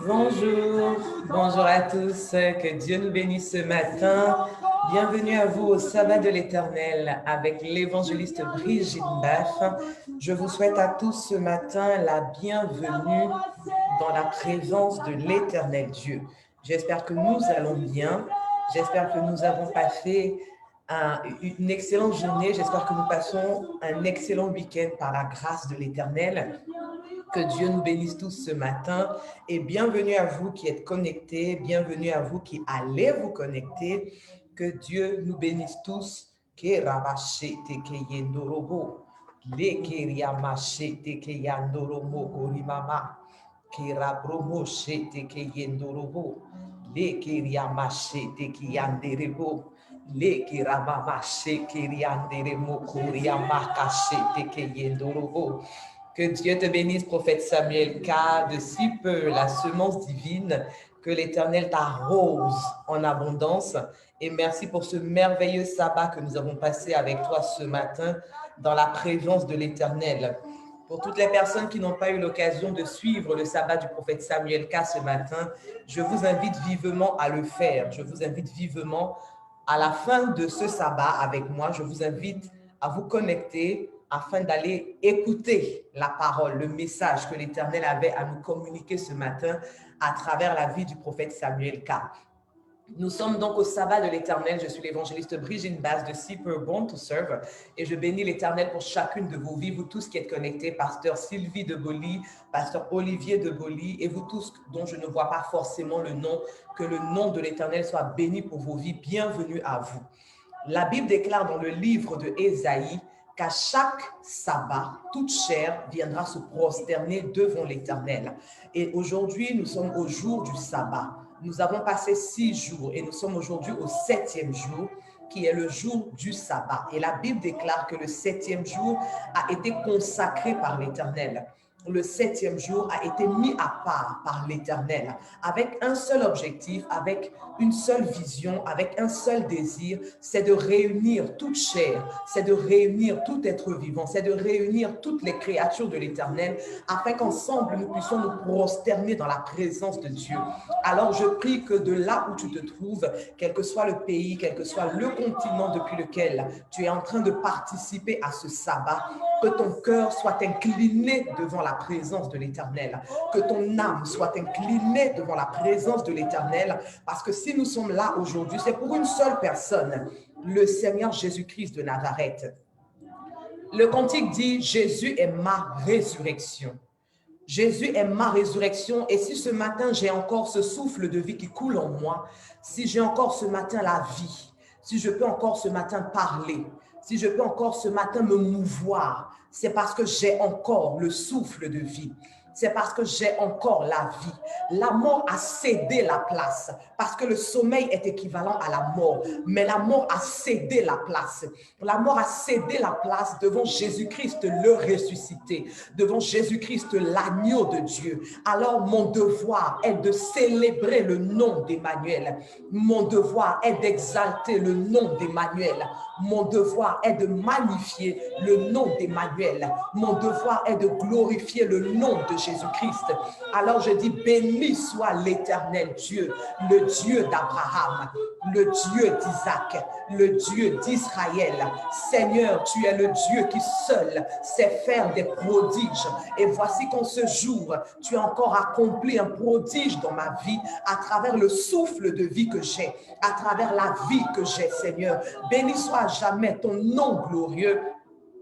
Bonjour, bonjour à tous, que Dieu nous bénisse ce matin. Bienvenue à vous au sabbat de l'Éternel avec l'évangéliste Brigitte Baff. Je vous souhaite à tous ce matin la bienvenue dans la présence de l'Éternel Dieu. J'espère que nous allons bien, j'espère que nous avons passé une excellente journée, j'espère que nous passons un excellent week-end par la grâce de l'Éternel. Que Dieu nous bénisse tous ce matin et bienvenue à vous qui êtes connectés, bienvenue à vous qui allez vous connecter. Que Dieu nous bénisse tous. Que rabashete ke yendorobo, le ke riamashete ke yandoromo korimama, ke rabromo shete ke yendorobo, le ke riamashete ke yanderebo, le ke ramamashete ke yanderemo koriamaka shete ke yendorobo. Que Dieu te bénisse, prophète Samuel, car de si peu la semence divine, que l'Éternel t'arrose en abondance. Et merci pour ce merveilleux sabbat que nous avons passé avec toi ce matin dans la présence de l'Éternel. Pour toutes les personnes qui n'ont pas eu l'occasion de suivre le sabbat du prophète Samuel K ce matin, je vous invite vivement à le faire. Je vous invite vivement à la fin de ce sabbat avec moi. Je vous invite à vous connecter afin d'aller écouter la parole, le message que l'Éternel avait à nous communiquer ce matin à travers la vie du prophète Samuel K. Nous sommes donc au sabbat de l'Éternel. Je suis l'évangéliste Brigitte Bass de Seeper Born to Serve et je bénis l'Éternel pour chacune de vos vies, vous tous qui êtes connectés, pasteur Sylvie de Boli, pasteur Olivier de Boli et vous tous dont je ne vois pas forcément le nom, que le nom de l'Éternel soit béni pour vos vies. Bienvenue à vous. La Bible déclare dans le livre de Ésaïe qu'à chaque sabbat, toute chair viendra se prosterner devant l'Éternel. Et aujourd'hui, nous sommes au jour du sabbat. Nous avons passé 6 jours et nous sommes aujourd'hui au 7e jour, qui est le jour du sabbat. Et la Bible déclare que le 7e jour a été consacré par l'Éternel. Le 7e jour a été mis à part par l'Éternel avec un seul objectif, avec une seule vision, avec un seul désir, c'est de réunir toute chair, c'est de réunir tout être vivant, c'est de réunir toutes les créatures de l'Éternel afin qu'ensemble nous puissions nous prosterner dans la présence de Dieu. Alors je prie que de là où tu te trouves, quel que soit le pays, quel que soit le continent depuis lequel tu es en train de participer à ce sabbat, que ton cœur soit incliné devant la présence de l'Éternel, que ton âme soit inclinée devant la présence de l'Éternel, parce que si nous sommes là aujourd'hui, c'est pour une seule personne, le Seigneur Jésus-Christ de Nazareth. Le cantique dit « Jésus est ma résurrection ». Jésus est ma résurrection et si ce matin j'ai encore ce souffle de vie qui coule en moi, si j'ai encore ce matin la vie, si je peux encore ce matin parler, si je peux encore ce matin me mouvoir, c'est parce que j'ai encore le souffle de vie. C'est parce que j'ai encore la vie. La mort a cédé la place parce que le sommeil est équivalent à la mort. Mais la mort a cédé la place. La mort a cédé la place devant Jésus-Christ le ressuscité, devant Jésus-Christ l'agneau de Dieu. Alors mon devoir est de célébrer le nom d'Emmanuel. Mon devoir est d'exalter le nom d'Emmanuel. Mon devoir est de magnifier le nom d'Emmanuel. Mon devoir est de glorifier le nom de Jésus-Christ. Alors je dis, béni soit l'Éternel Dieu, le Dieu d'Abraham, le Dieu d'Isaac, le Dieu d'Israël. Seigneur, tu es le Dieu qui seul sait faire des prodiges. Et voici qu'en ce jour, tu as encore accompli un prodige dans ma vie à travers le souffle de vie que j'ai, à travers la vie que j'ai, Seigneur. Béni soit jamais ton nom glorieux.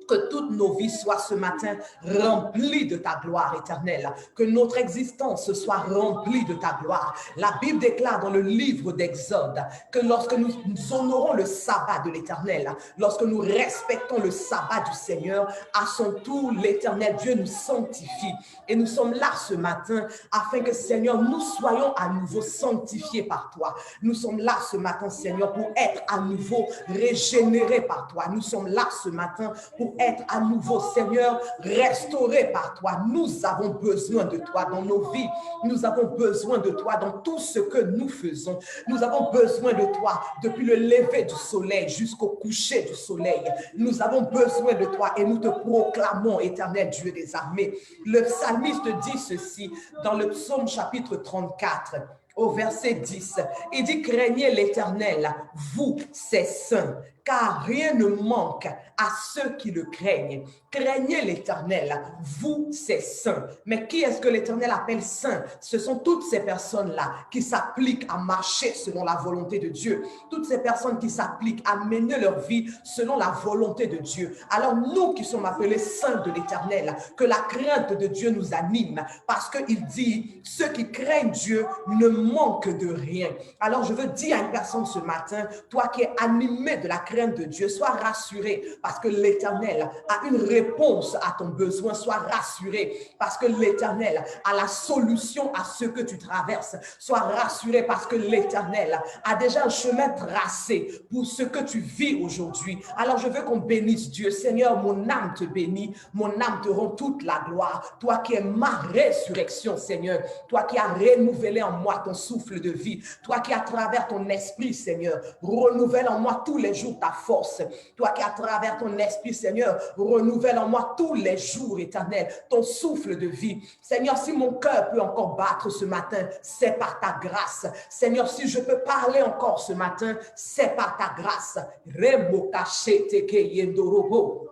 Que toutes nos vies soient ce matin remplies de ta gloire éternelle. Que notre existence soit remplie de ta gloire. La Bible déclare dans le livre d'Exode que lorsque nous honorons le sabbat de l'éternel, lorsque nous respectons le sabbat du Seigneur, à son tour, l'éternel Dieu nous sanctifie. Et nous sommes là ce matin afin que, Seigneur, nous soyons à nouveau sanctifiés par toi. Nous sommes là ce matin, Seigneur, pour être à nouveau régénérés par toi. Nous sommes là ce matin pour être à nouveau, Seigneur, restaurés par toi. Nous avons besoin de toi dans nos vies. Nous avons besoin de toi dans tout ce que nous faisons. Nous avons besoin de toi depuis le lever du soleil jusqu'au coucher du soleil. Nous avons besoin de toi et nous te proclamons, éternel Dieu des armées. Le psalmiste dit ceci dans le psaume chapitre 34. Au verset 10, il dit « Craignez l'Éternel, vous, ses saints, car rien ne manque à ceux qui le craignent. Craignez l'Éternel, vous, ses saints. » Mais qui est-ce que l'Éternel appelle saints? Ce sont toutes ces personnes-là qui s'appliquent à marcher selon la volonté de Dieu. Toutes ces personnes qui s'appliquent à mener leur vie selon la volonté de Dieu. Alors nous qui sommes appelés saints de l'Éternel, que la crainte de Dieu nous anime, parce qu'il dit « Ceux qui craignent Dieu ne manquent de rien. » Alors je veux dire à une personne ce matin, toi qui es animé de la crainte de Dieu, sois rassuré parce que l'Éternel a une réponse à ton besoin. Sois rassuré parce que l'Éternel a la solution à ce que tu traverses. Sois rassuré parce que l'Éternel a déjà un chemin tracé pour ce que tu vis aujourd'hui. Alors je veux qu'on bénisse Dieu. Seigneur, mon âme te bénit, mon âme te rend toute la gloire. Toi qui es ma résurrection, Seigneur, toi qui as renouvelé en moi ton souffle de vie, toi qui à travers ton esprit, Seigneur, renouvelle en moi tous les jours ta force, toi qui à travers ton esprit, Seigneur, renouvelle en moi tous les jours, éternel, ton souffle de vie. Seigneur, si mon cœur peut encore battre ce matin, c'est par ta grâce. Seigneur, si je peux parler encore ce matin, c'est par ta grâce. Remo kachete ke yendorobo.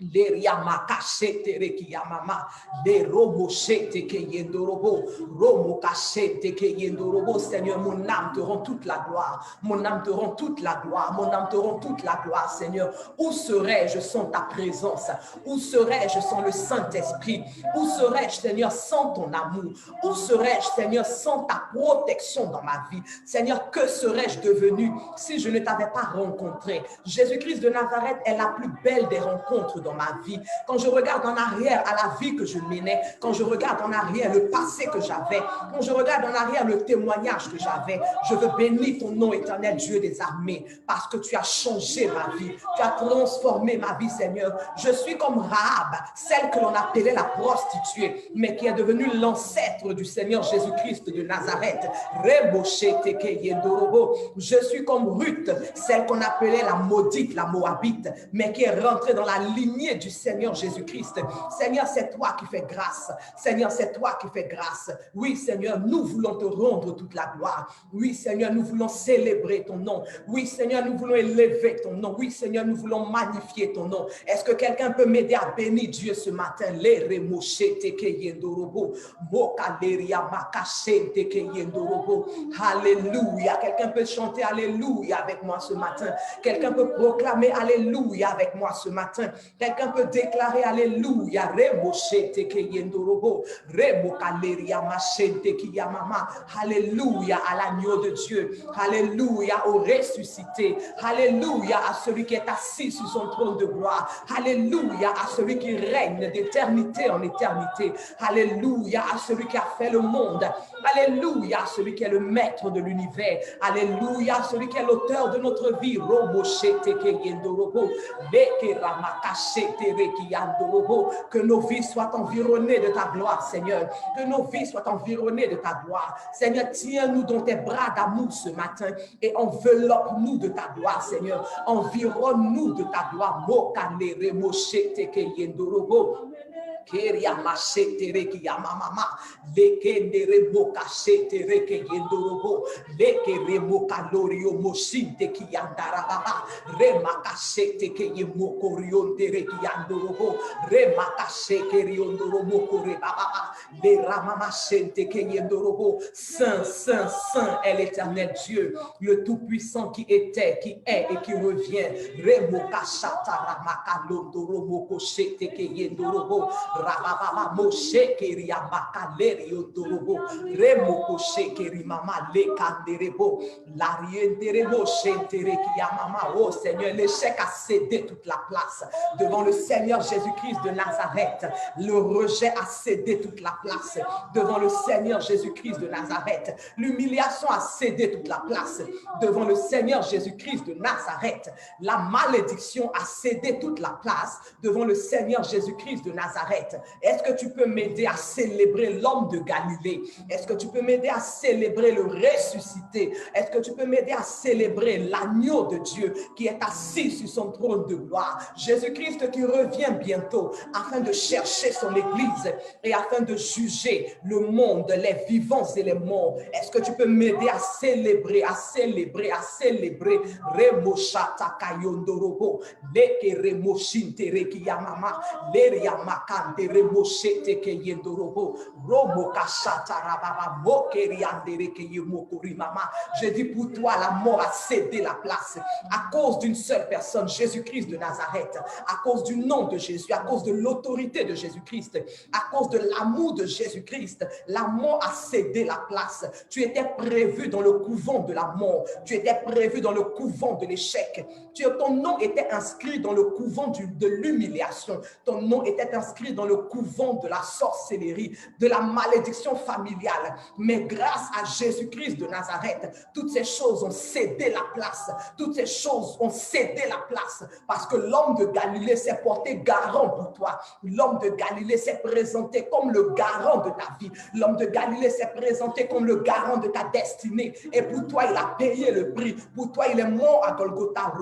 Leria makashete reki yamama, le robo shete ke yendorobo, romo kashete ke yendorobo. Seigneur, mon âme te rend toute la gloire, mon âme te rend toute la gloire, mon âme te rend toute la gloire, Seigneur. Où serais-je sans ta présence? Où serais-je sans le Saint-Esprit? Où serais-je, Seigneur, sans ton amour? Où serais-je, Seigneur, sans ta protection dans ma vie? Seigneur, que serais-je devenu si je ne t'avais pas rencontré? Jésus-Christ de Nazareth est la plus belle des rencontres dans ma vie. Quand je regarde en arrière à la vie que je menais, quand je regarde en arrière le passé que j'avais, quand je regarde en arrière le témoignage que j'avais, je veux bénir ton nom, éternel Dieu des armées, parce que tu as changé ma vie, tu as transformé ma vie, Seigneur. Je suis comme Rahab, celle que l'on appelait la prostituée, mais qui est devenue l'ancêtre du Seigneur Jésus-Christ de Nazareth. Je suis comme Ruth, celle qu'on appelait la maudite, la Moabite, mais qui est rentrée dans la lignée du Seigneur Jésus-Christ. Seigneur, c'est toi qui fais grâce. Seigneur, c'est toi qui fais grâce. Oui, Seigneur, nous voulons te rendre toute la gloire. Oui, Seigneur, nous voulons célébrer ton nom. Oui, Seigneur, nous voulons élever ton nom. Oui, Seigneur, nous voulons magnifier ton nom. Est-ce que quelqu'un peut m'aider à bénir Dieu ce matin? Alléluia. Quelqu'un peut chanter Alléluia avec moi ce matin. Quelqu'un peut proclamer Alléluia avec moi ce matin. Quelqu'un peut déclarer Alléluia. Alléluia à l'agneau de Dieu. Alléluia au ressuscité. Alléluia à celui qui est assis sur son trône de gloire. Alléluia à celui qui règne d'éternité en éternité. Alléluia à celui qui a fait le monde. Alléluia à celui qui est le maître de l'univers. Alléluia à celui qui est l'auteur de notre vie. Que nos vies soient environnées de ta gloire, Seigneur. Que nos vies soient environnées de ta gloire. Seigneur, tiens-nous dans tes bras d'amour ce matin et enveloppe-nous de ta gloire, Seigneur. Environne-nous de ta gloire. Keria machete reki ya mama lekende reboka chete reki yendorobo leke reboka lorio moshinte ki yandara baba remaka chete ke yemoko rionde reki yandorobo remaka cheke riondorobo kore baba le ramama chente ke yendorobo. Saint, saint, saint est l'Éternel Dieu, le Tout-Puissant qui était, qui est et qui revient. Remoka chata ramaka londorobo chete ke yendorobo Rababa Moshe Keria Makaleri Odorobo, Remoko Shekeri Mama Le Kanderebo, Larienderebo Shentereki Mama. Oh Seigneur, l'échec a cédé toute la place devant le Seigneur Jésus-Christ de Nazareth. Le rejet a cédé toute la place devant le Seigneur Jésus-Christ de Nazareth. L'humiliation a cédé toute la place devant le Seigneur Jésus-Christ de Nazareth. La malédiction a cédé toute la place devant le Seigneur Jésus-Christ de Nazareth. Est-ce que tu peux m'aider à célébrer l'homme de Galilée? Est-ce que tu peux m'aider à célébrer le ressuscité? Est-ce que tu peux m'aider à célébrer l'agneau de Dieu qui est assis sur son trône de gloire? Jésus-Christ qui revient bientôt afin de chercher son église et afin de juger le monde, les vivants et les morts. Est-ce que tu peux m'aider à célébrer, à célébrer, à célébrer Remoshata Kayondorobo, Leke Remoshintere Kiyamama, Leriamakante Remoshete Keyendorobo, Romo Kashata Rababa, Mokeriandere Keyemokorimama. Je dis pour toi, la mort a cédé la place à cause d'une seule personne, Jésus-Christ de Nazareth, à cause du nom de Jésus, à cause de l'autorité de Jésus-Christ, à cause de l'amour de Jésus-Christ. La mort a cédé la place. Tu étais prévu dans le couvent de la mort. Tu étais prévu dans le couvent de l'échec. Ton nom était inscrit dans le couvent de l'humiliation. Ton nom était inscrit dans le couvent de la sorcellerie, de la malédiction familiale. Mais grâce à Jésus-Christ de Nazareth, toutes ces choses ont cédé la place. Toutes ces choses ont cédé la place parce que l'homme de Galilée s'est porté garant pour toi. L'homme de Galilée s'est présenté comme le garant de ta vie. L'homme de Galilée s'est présenté comme le garant de ta destinée. Et pour toi, il a payé le prix. Pour toi, il est mort à Golgotha.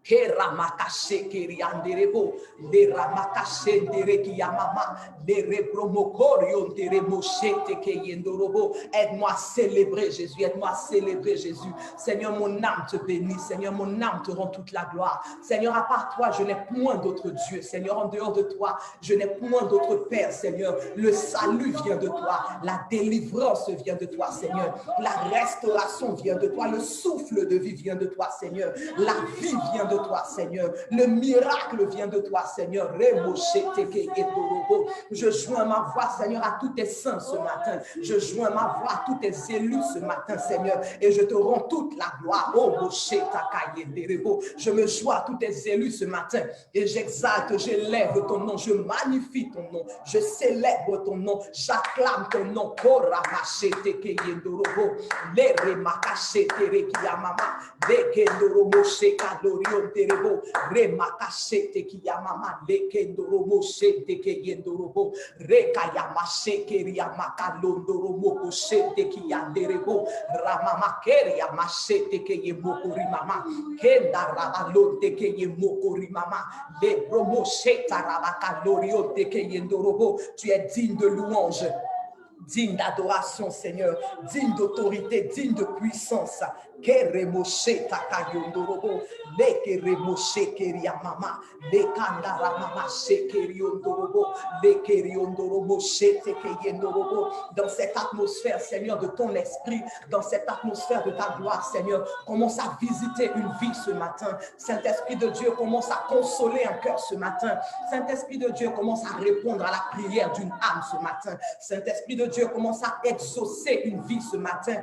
Que ramakashe kerianderebo, le ramakashe dereki yamama, le rebromokorion deremoshete keyendorobo. Aide-moi à célébrer Jésus, aide-moi à célébrer Jésus. Seigneur, mon âme te bénit, Seigneur, mon âme te rend toute la gloire. Seigneur, à part toi, je n'ai point d'autre Dieu. Seigneur, en dehors de toi, je n'ai point d'autre Père, Seigneur. Le salut vient de toi, la délivrance vient de toi, Seigneur. La restauration vient de toi, le souffle de vie vient de toi, Seigneur. La vie vient de toi, Seigneur. Le miracle vient de toi, Seigneur. Je joins ma voix, Seigneur, à tous tes saints ce matin. Je joins ma voix à tous tes élus ce matin, Seigneur. Et je te rends toute la gloire. Je me joins à tous tes élus ce matin. Et j'exalte, j'élève ton nom. Je magnifie ton nom. Je célèbre ton nom. J'acclame ton nom. Remakashete kiyamama lekendoro moshete keyendorobo rekayamashete kiyamakalondoro mokoshete kiyanderebo ramama keriyamashete keyemokorimama kendarabalote keyemokorimama lebromosheta rabakaloriote keyendorobo. Tu es digne de louange, digne d'adoration, Seigneur, digne d'autorité, digne de puissance. Keremoshe takayondorobo, lekeremoshe keriamama, lekandaramama shekeriondorobo, lekeriondorobo shetekeyendorobo. Dans cette atmosphère, Seigneur, de ton esprit, dans cette atmosphère de ta gloire, Seigneur, commence à visiter une vie ce matin. Saint-Esprit de Dieu, commence à consoler un cœur ce matin. Saint-Esprit de Dieu, commence à répondre à la prière d'une âme ce matin. Saint-Esprit de Dieu, commence à exaucer une vie ce matin.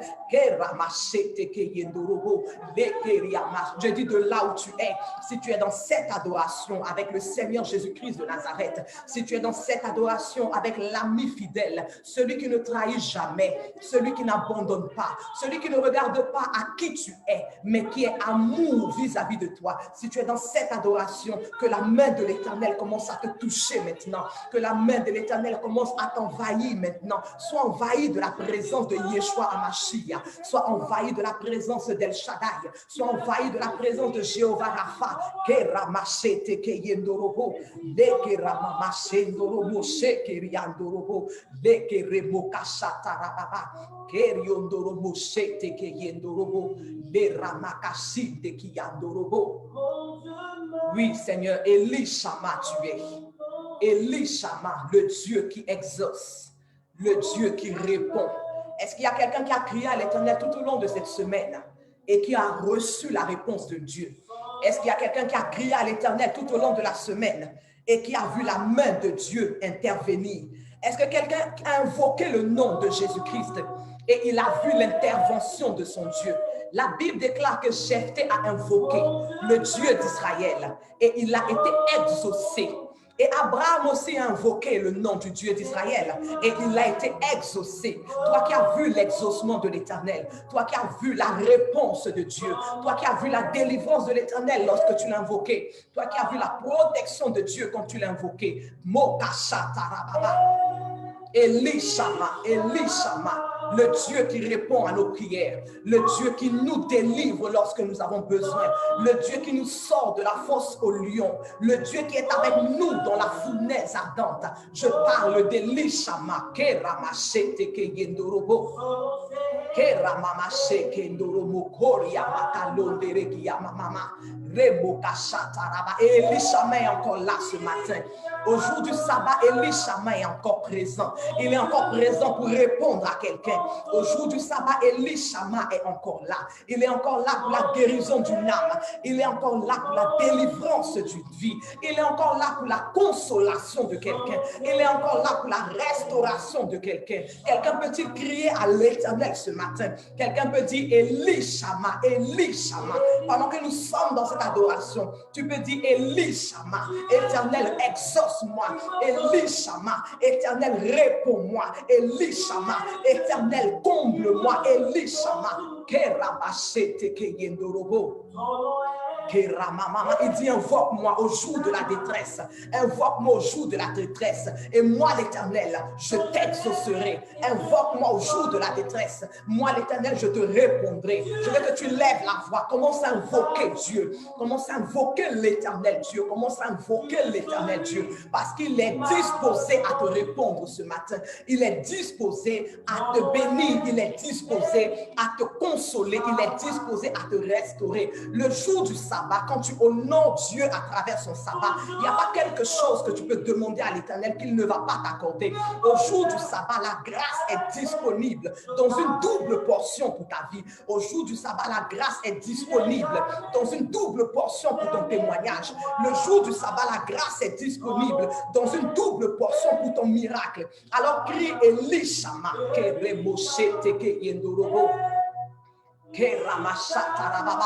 Je dis de là où tu es, si tu es dans cette adoration avec le Seigneur Jésus-Christ de Nazareth, si tu es dans cette adoration avec l'ami fidèle, celui qui ne trahit jamais, celui qui n'abandonne pas, celui qui ne regarde pas à qui tu es, mais qui est amour vis-à-vis de toi, si tu es dans cette adoration, que la main de l'Éternel commence à te toucher maintenant, que la main de l'Éternel commence à t'envahir maintenant. Sois envahi de la présence de Yeshua Hamashiach, sois envahi de la présence d'El Shaddai, sois envahi de la présence de Jéhovah Rapha. Keramashete keyendorobo, lekeramamachendorobo shekeriandorobo, lekeremokashatarababa, keriondorobo shete keyendorobo, leramakashite kiyandorobo. Oui, Seigneur, Élie Shama, tu es. Élie Shama, le Dieu qui exauce, le Dieu qui répond. Est-ce qu'il y a quelqu'un qui a crié à l'Éternel tout au long de cette semaine et qui a reçu la réponse de Dieu? Est-ce qu'il y a quelqu'un qui a crié à l'Éternel tout au long de la semaine et qui a vu la main de Dieu intervenir? Est-ce que quelqu'un a invoqué le nom de Jésus-Christ et il a vu l'intervention de son Dieu? La Bible déclare que Jephthé a invoqué le Dieu d'Israël et il a été exaucé. Et Abraham aussi a invoqué le nom du Dieu d'Israël et il a été exaucé. Toi qui as vu l'exaucement de l'Éternel, toi qui as vu la réponse de Dieu, toi qui as vu la délivrance de l'Éternel lorsque tu l'as invoqué, toi qui as vu la protection de Dieu quand tu l'as invoqué. Elishama, le Dieu qui répond à nos prières, le Dieu qui nous délivre lorsque nous avons besoin, le Dieu qui nous sort de la fosse au lion, le Dieu qui est avec nous dans la fournaise ardente. Je parle d'Elishama, Keramashete Keyendorobo, Keramamashete Kendoromo, Koria Makalondere Kiyamama, Remokashataraba. Et Elishama est encore là ce matin. Au jour du sabbat, Elishama est encore présent. Il est encore présent pour répondre à quelqu'un. Au jour du sabbat, Elishama est encore là. Il est encore là pour la guérison d'une âme. Il est encore là pour la délivrance d'une vie. Il est encore là pour la consolation de quelqu'un. Il est encore là pour la restauration de quelqu'un. Quelqu'un peut-il crier à l'Éternel ce matin? Quelqu'un peut dire Elishama, Elishama. Pendant que nous sommes dans cette adoration, tu peux dire Elishama, Éternel, exauce-moi. Elishama, Éternel, réponds-moi. Elishama, Éternel, comble-moi. Elishama, Kerabashete Keyendorobo. Il dit invoque-moi au jour de la détresse, invoque-moi au jour de la détresse et moi l'Éternel je t'exaucerai. Invoque-moi au jour de la détresse, moi l'Éternel je te répondrai. Je veux que tu lèves la voix, commence à invoquer Dieu, commence à invoquer l'Éternel Dieu, commence à invoquer l'Éternel Dieu parce qu'il est disposé à te répondre ce matin, il est disposé à te bénir, il est disposé à te consoler, il est disposé à te restaurer. Le jour du sabbat, quand tu honores Dieu à travers son sabbat, il n'y a pas quelque chose que tu peux demander à l'Éternel qu'il ne va pas t'accorder. Au jour du sabbat, la grâce est disponible dans une double portion pour ta vie. Au jour du sabbat, la grâce est disponible dans une double portion pour ton témoignage. Le jour du sabbat, la grâce est disponible dans une double portion pour ton miracle. Alors crie Elishama, Keremoshete Keyendorobo.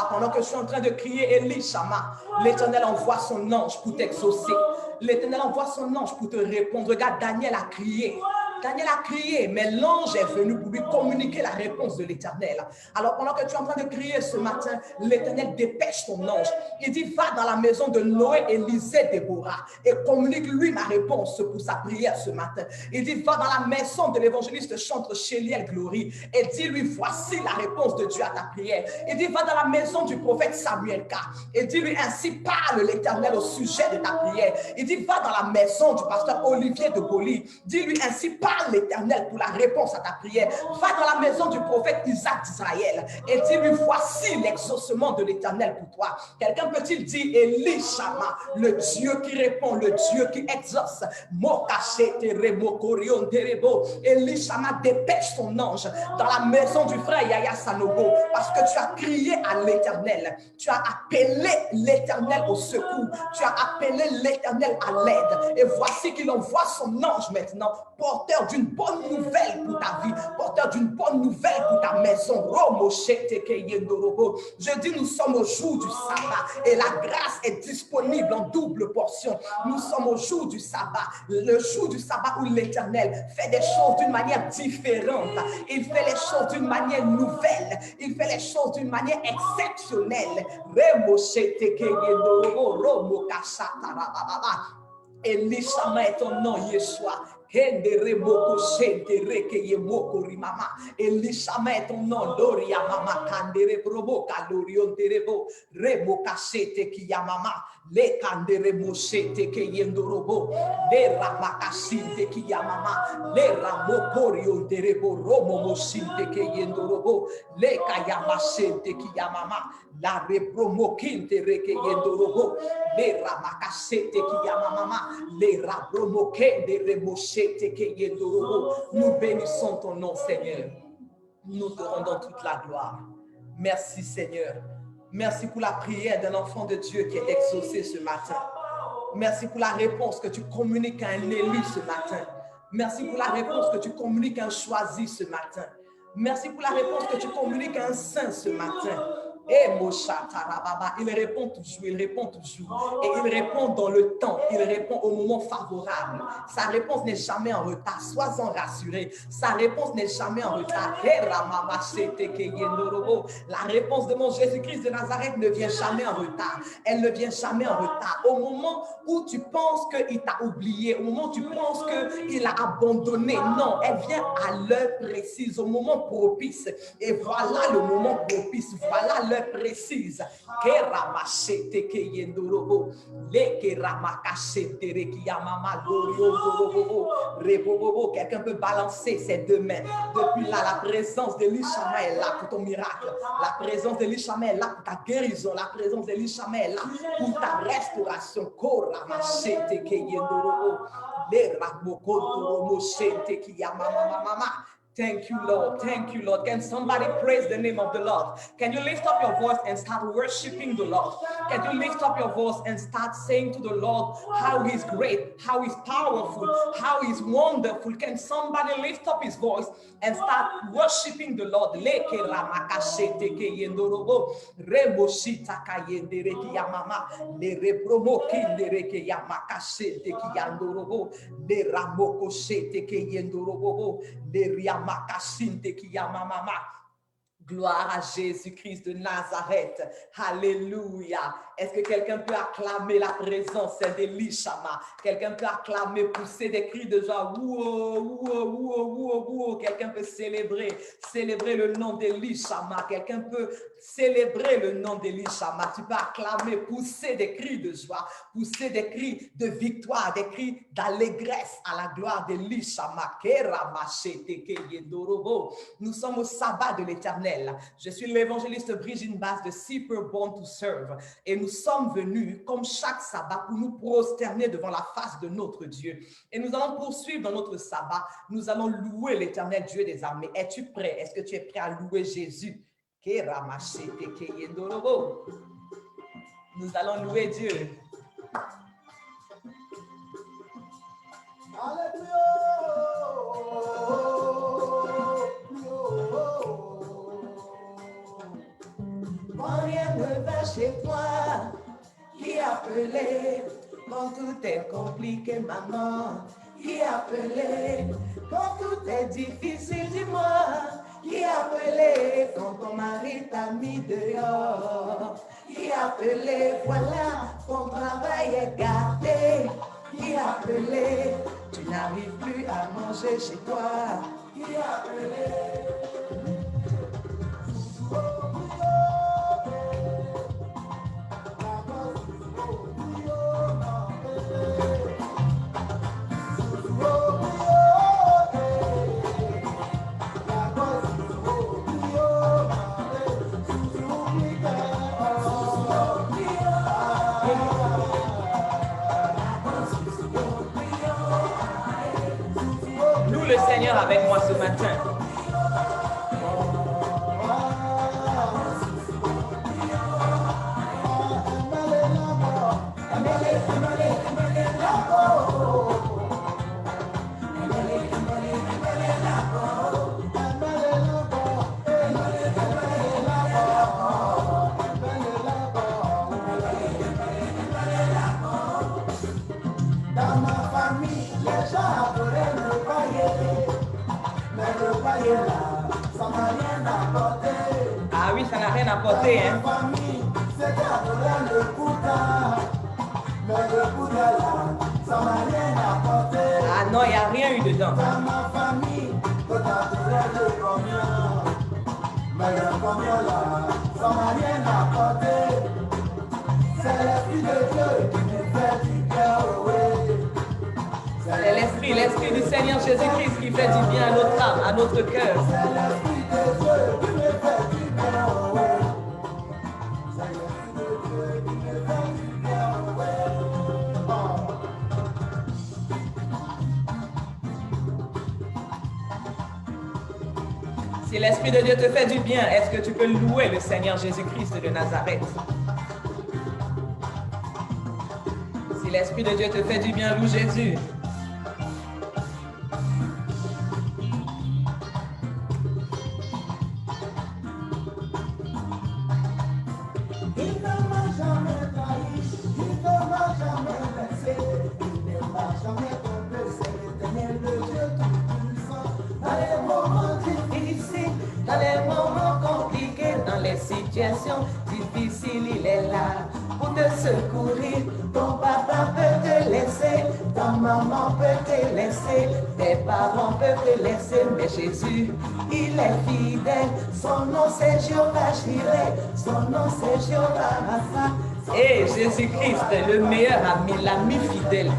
Pendant que je suis en train de crier Elishama, l'Éternel envoie son ange pour t'exaucer. L'Éternel envoie son ange pour te répondre. Regarde, Daniel a crié. Daniel a crié, mais l'ange est venu pour lui communiquer la réponse de l'Éternel. Alors pendant que tu es en train de crier ce matin, l'Éternel dépêche ton ange. Il dit, va dans la maison de Noé, Élisée, Déborah et communique-lui ma réponse pour sa prière ce matin. Il dit, va dans la maison de l'évangéliste chantre Chéliel Glory et dis-lui, voici la réponse de Dieu à ta prière. Il dit, va dans la maison du prophète Samuel K et dis-lui, ainsi parle l'Éternel au sujet de ta prière. Il dit, va dans la maison du pasteur Olivier de Boli, dis-lui, ainsi parle l'Éternel pour la réponse à ta prière. Va dans la maison du prophète Isaac d'Israël et dis-lui, voici l'exaucement de l'Éternel pour toi. Quelqu'un peut-il dire Elishama, le Dieu qui répond, le Dieu qui exauce. Elishama dépêche son ange dans la maison du frère Yaya Sanogo parce que tu as crié à l'Éternel, tu as appelé l'Éternel au secours, tu as appelé l'Éternel à l'aide et voici qu'il envoie son ange maintenant, porteur d'une bonne nouvelle pour ta vie, porteur d'une bonne nouvelle pour ta maison. Je dis, nous sommes au jour du sabbat et la grâce est disponible en double portion. Nous sommes au jour du sabbat, le jour du sabbat où l'Éternel fait des choses d'une manière différente. Il fait les choses d'une manière nouvelle. Il fait les choses d'une manière exceptionnelle. Elishama est ton nom, Yeshua. Elishama est ton nom, Doria Mama Kandere Proboka Lorion Terebo, Reboka Sete Kiyamama, Le Kandere Mosete Kiyendorobo, Le Ramakasinte Kiyamama, Le Ramokorion Terebo, Romo Mosinte Kiyendorobo, Le Kayamasente Kiyamama, La Repromokinte Rekeyendorobo, Le Ramakasete Kiyamama, Le Rapromokende Remosete. Nous bénissons ton nom, Seigneur. Nous te rendons toute la gloire. Merci, Seigneur. Merci pour la prière d'un enfant de Dieu qui est exaucé ce matin. Merci pour la réponse que tu communiques à un élu ce matin. Merci pour la réponse que tu communiques à un choisi ce matin. Merci pour la réponse que tu communiques à un saint ce matin. Et il répond toujours, il répond toujours. Et il répond dans le temps, il répond au moment favorable. Sa réponse n'est jamais en retard. Sois-en rassuré. Sa réponse n'est jamais en retard. La réponse de mon Jésus-Christ de Nazareth ne vient jamais en retard. Elle ne vient jamais en retard. Au moment où tu penses qu'il t'a oublié, au moment où tu penses qu'il a abandonné, non, elle vient à l'heure précise, au moment propice. Et voilà le moment propice, voilà l'heure précise. Quelqu'un peut balancer ses deux mains. Depuis là, la présence de l'Ishama est là pour ton miracle. La présence de l'Ishama est là pour ta guérison. La présence de l'Ishama est là pour ta restauration. Thank you, Lord. Thank you, Lord. Can somebody praise the name of the Lord? Can you lift up your voice and start worshiping the Lord? Can you lift up your voice and start saying to the Lord how He's great, how He's powerful, how He's wonderful? Can somebody lift up his voice and start worshiping the Lord? Gloire à Jésus-Christ de Nazareth. Alléluia. Est-ce que quelqu'un peut acclamer la présence d'Elishama? Quelqu'un peut acclamer, pousser des cris de joie. Quelqu'un peut célébrer le nom d'Elishama. Quelqu'un peut célébrer le nom d'Elishama. Tu peux acclamer, pousser des cris de joie, pousser des cris de victoire, des cris d'allégresse à la gloire d'Elishama. Nous sommes au sabbat de l'Éternel. Je suis l'évangéliste Brigitte Basse de Super Born to Serve et nous sommes venus comme chaque sabbat pour nous prosterner devant la face de notre Dieu. Et nous allons poursuivre dans notre sabbat. Nous allons louer l'Éternel Dieu des armées. Es-tu prêt? Est-ce que tu es prêt à louer Jésus? Nous allons louer Dieu. Quand rien ne va chez toi, qui appelait quand tout est compliqué, maman? Qui appelait quand tout est difficile, dis-moi? Qui appelait quand ton mari t'a mis dehors? Qui appelait, voilà, ton travail est gâté? Qui appelait, tu n'arrives plus à manger chez toi? Qui appelait? Loue le Seigneur avec moi ce matin. Dans ma famille, les gens adoraient le paillet, mais le paillet là, ça n'a rien apporté. Ah oui, ça n'a rien apporté, hein. Dans ma famille, c'était adorer le Bouddha, mais le Bouddha là, ça n'a rien apporté. Ah non, il n'y a rien eu dedans. Dans ma famille, on adorait le combien, mais le combien là, ça n'a rien apporté. C'est l'esprit de Dieu qui nous fait du bien, oui. C'est l'esprit du Seigneur Jésus-Christ qui fait du bien à notre âme, à notre cœur. C'est l'esprit de Dieu qui me fait du bien, oui. C'est l'esprit de Dieu qui me fait du bien, oui. Si l'esprit de Dieu te fait du bien, est-ce que tu peux louer le Seigneur Jésus-Christ de Nazareth? Si l'Esprit de Dieu te fait du bien, loue Jésus. Dans les moments compliqués, dans les situations difficiles, il est là pour te secourir. Ton papa peut te laisser, ta maman peut te laisser, tes parents peuvent te laisser, mais Jésus, il est fidèle. Son nom c'est Jéhovah Jireh, son nom c'est Jéhovah Rapha. Et Jésus-Christ est le meilleur ami, l'ami fidèle.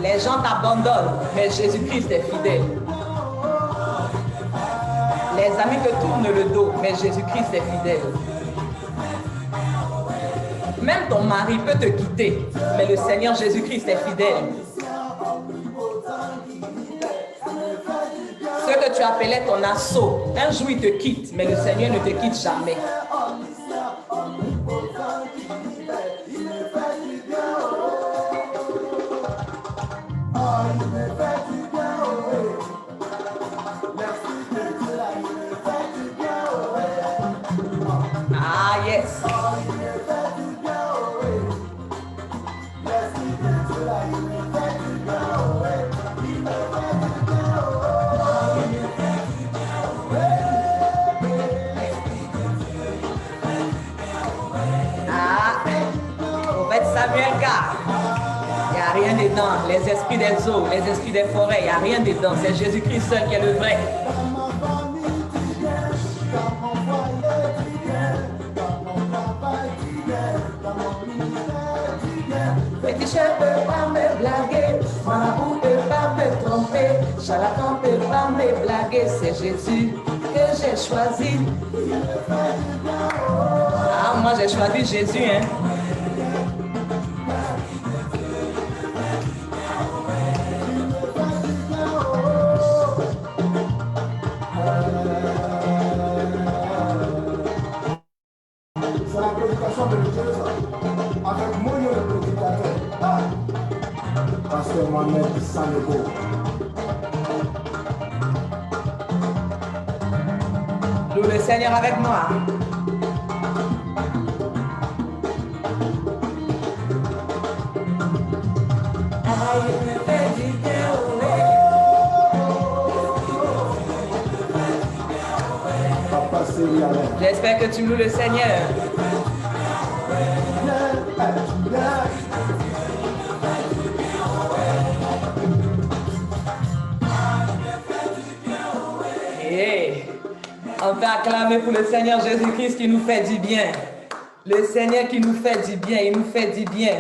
Les gens t'abandonnent, mais Jésus-Christ est fidèle. Les amis te tournent le dos, mais Jésus-Christ est fidèle. Même ton mari peut te quitter, mais le Seigneur Jésus-Christ est fidèle. Ce que tu appelais ton assaut, un jour il te quitte, mais le Seigneur ne te quitte jamais. Ah yes. Ah, prophète Samuel car il n'y a rien dedans. Les esprits des eaux, les esprits des forêts, il n'y a rien dedans. C'est Jésus-Christ seul qui est le vrai. Petit chef peut pas me blaguer, marabout peut pas me tromper, charlatan peut pas me blaguer, c'est Jésus que j'ai choisi. Ah, moi j'ai choisi Jésus, hein. C'est la prédication religieuse avec Moyo le prédicateur. Pasteur Mohamed Sanego. Loue le Seigneur avec moi. Papa Série Alain. J'espère que tu loues le Seigneur. Et on peut acclamer pour le Seigneur Jésus-Christ qui nous fait du bien. Le Seigneur qui nous fait du bien, il nous fait du bien.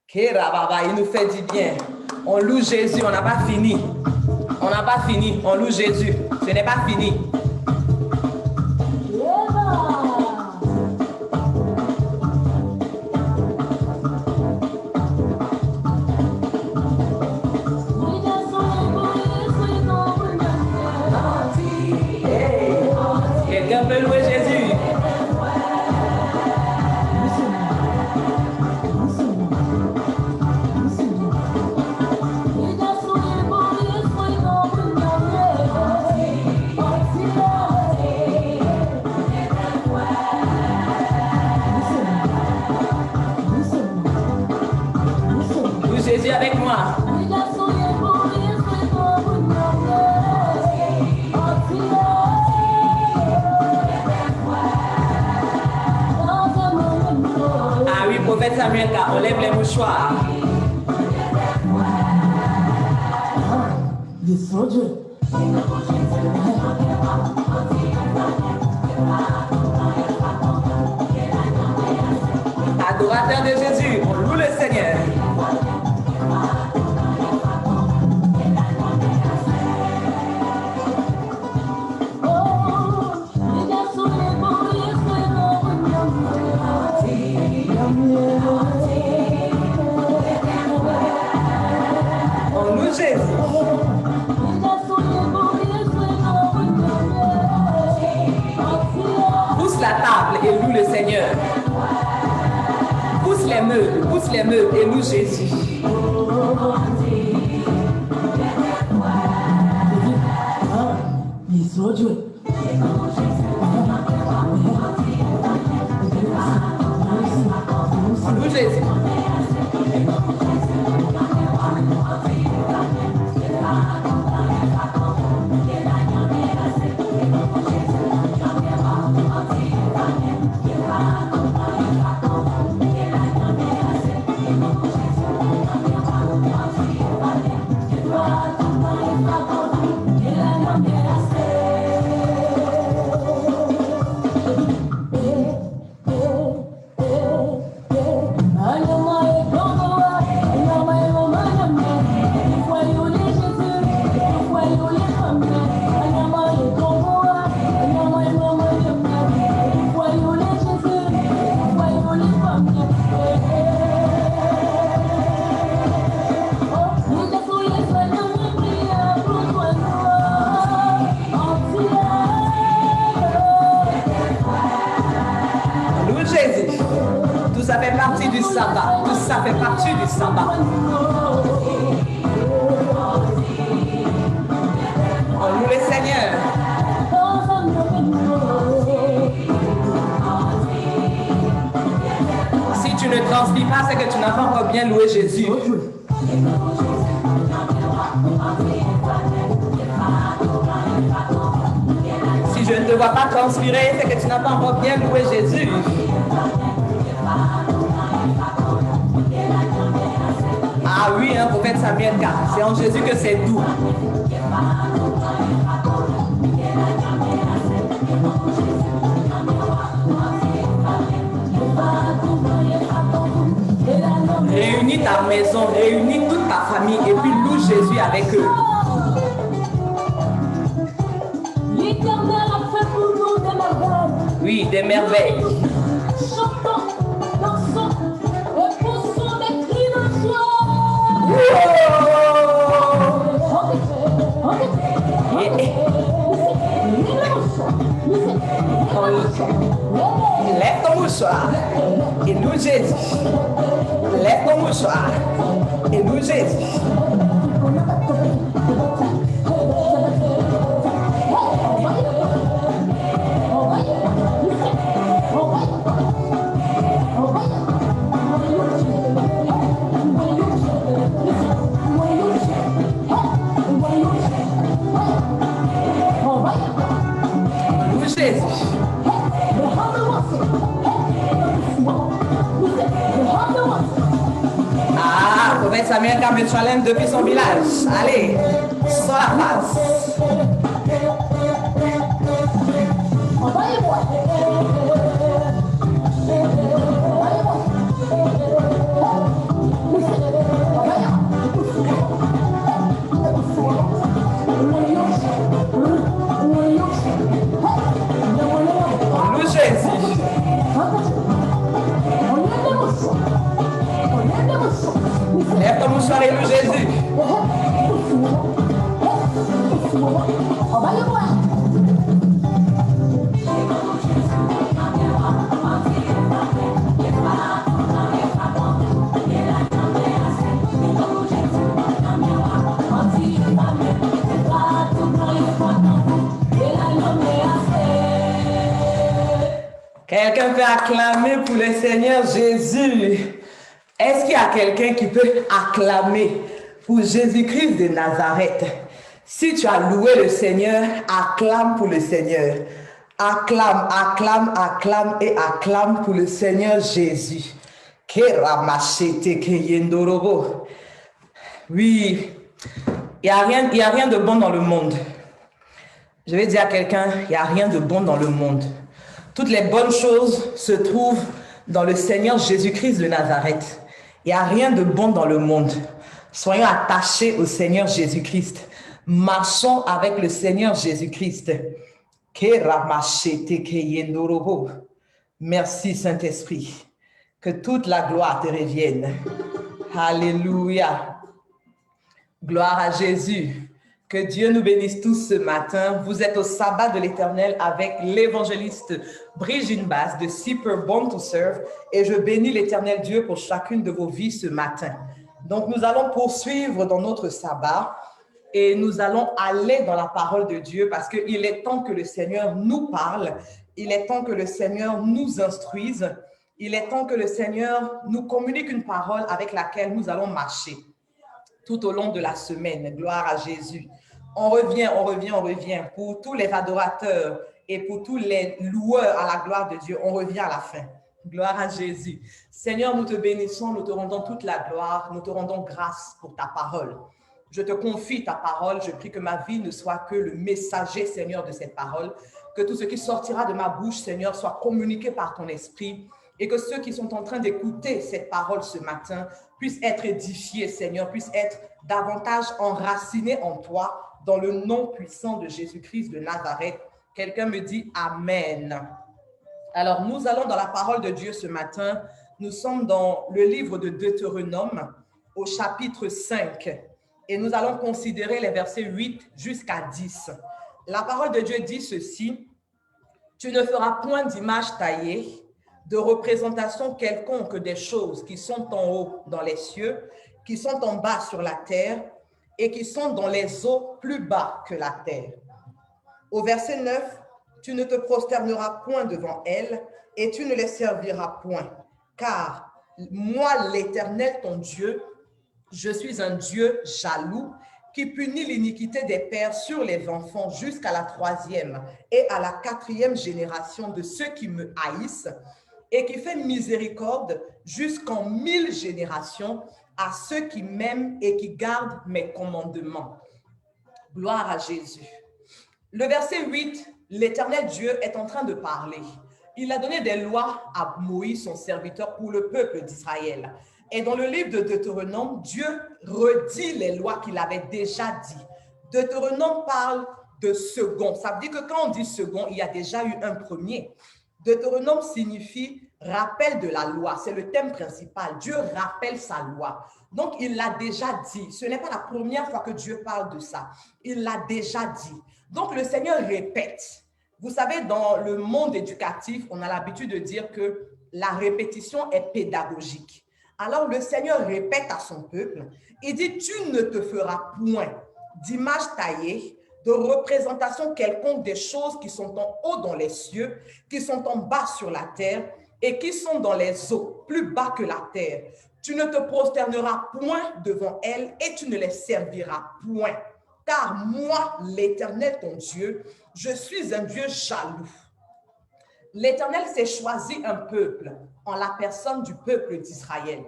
Kerababa, il nous fait du bien. On loue Jésus, on n'a pas fini. On n'a pas fini, on loue Jésus. Ce n'est pas fini. Quelqu'un peut louer Jésus. Loue Jésus avec moi. Ah oui, prophète Samuel, car on lève les mouchoirs. Adorateur de Jésus, on loue le Seigneur. On loue Jésus. pousse les meubles et loue Jésus. Loue Jésus. Ça fait partie du sabbat. On loue le Seigneur. Si tu ne transpires pas, c'est que tu n'as pas encore bien loué Jésus. Si je ne te vois pas transpirer, c'est que tu n'as pas encore bien loué Jésus. Ah oui, hein, prophète Samuel 4, c'est en Jésus que c'est doux. Réunis ta maison, réunis toute ta famille et puis loue Jésus avec eux. L'Éternel a fait pour nous des merveilles. Oui, des merveilles. Chantons, dansons et poussons des cris de joie. Lève ton mouchoir et loue Jésus. Lève ton mouchoir et loue Jésus. Ah, prophète Samuel Carmel depuis son village. Allez, sur la face. Lève ton mouchoir et loue Jésus. Quelqu'un peut acclamer pour le Seigneur Jésus. Est-ce qu'il y a quelqu'un qui peut acclamer pour Jésus-Christ de Nazareth? Si tu as loué le Seigneur, acclame pour le Seigneur. Acclame, acclame, acclame et acclame pour le Seigneur Jésus. Oui, il n'y a rien de bon dans le monde. Je vais dire à quelqu'un, il n'y a rien de bon dans le monde. Toutes les bonnes choses se trouvent dans le Seigneur Jésus-Christ de Nazareth. Il n'y a rien de bon dans le monde. Soyons attachés au Seigneur Jésus-Christ. Marchons avec le Seigneur Jésus-Christ. Merci Saint-Esprit. Que toute la gloire te revienne. Alléluia. Gloire à Jésus. Que Dieu nous bénisse tous ce matin. Vous êtes au sabbat de l'Éternel avec l'évangéliste Brigitte Bass de Super Born to Serve et je bénis l'Éternel Dieu pour chacune de vos vies ce matin. Donc, nous allons poursuivre dans notre sabbat et nous allons aller dans la parole de Dieu parce qu'il est temps que le Seigneur nous parle, il est temps que le Seigneur nous instruise, il est temps que le Seigneur nous communique une parole avec laquelle nous allons marcher tout au long de la semaine. Gloire à Jésus. On revient pour tous les adorateurs et pour tous les loueurs à la gloire de Dieu. On revient à la fin. Gloire à Jésus. Seigneur, nous te bénissons, nous te rendons toute la gloire, nous te rendons grâce pour ta parole. Je te confie ta parole, je prie que ma vie ne soit que le messager, Seigneur, de cette parole, que tout ce qui sortira de ma bouche, Seigneur, soit communiqué par ton esprit et que ceux qui sont en train d'écouter cette parole ce matin puissent être édifiés, Seigneur, puissent être davantage enracinés en toi, dans le nom puissant de Jésus-Christ de Nazareth. Quelqu'un me dit Amen. Alors, nous allons dans la parole de Dieu ce matin. Nous sommes dans le livre de Deutéronome au chapitre 5 et nous allons considérer les versets 8 jusqu'à 10. La parole de Dieu dit ceci: tu ne feras point d'image taillée, de représentation quelconque des choses qui sont en haut dans les cieux, qui sont en bas sur la terre et qui sont dans les eaux plus bas que la terre. Au verset 9, tu ne te prosterneras point devant elles et tu ne les serviras point, car moi, l'Éternel, ton Dieu, je suis un Dieu jaloux qui punit l'iniquité des pères sur les enfants jusqu'à la 3e et à la 4e génération de ceux qui me haïssent et qui fait miséricorde jusqu'en 1000 générations à ceux qui m'aiment et qui gardent mes commandements. Gloire à Jésus. Le verset 8, l'Éternel Dieu est en train de parler. Il a donné des lois à Moïse, son serviteur, pour le peuple d'Israël. Et dans le livre de Deutéronome, Dieu redit les lois qu'il avait déjà dit. Deutéronome parle de second. Ça veut dire que quand on dit second, il y a déjà eu un premier. Deutéronome signifie rappel de la loi. C'est le thème principal. Dieu rappelle sa loi. Donc, il l'a déjà dit. Ce n'est pas la première fois que Dieu parle de ça. Il l'a déjà dit. Donc, le Seigneur répète. Vous savez, dans le monde éducatif, on a l'habitude de dire que la répétition est pédagogique. Alors, le Seigneur répète à son peuple. Il dit, tu ne te feras point d'image taillée, de représentation quelconque des choses qui sont en haut dans les cieux, qui sont en bas sur la terre et qui sont dans les eaux, plus bas que la terre. Tu ne te prosterneras point devant elles et tu ne les serviras point. Car moi, l'Éternel, ton Dieu, je suis un Dieu jaloux. L'Éternel s'est choisi un peuple en la personne du peuple d'Israël.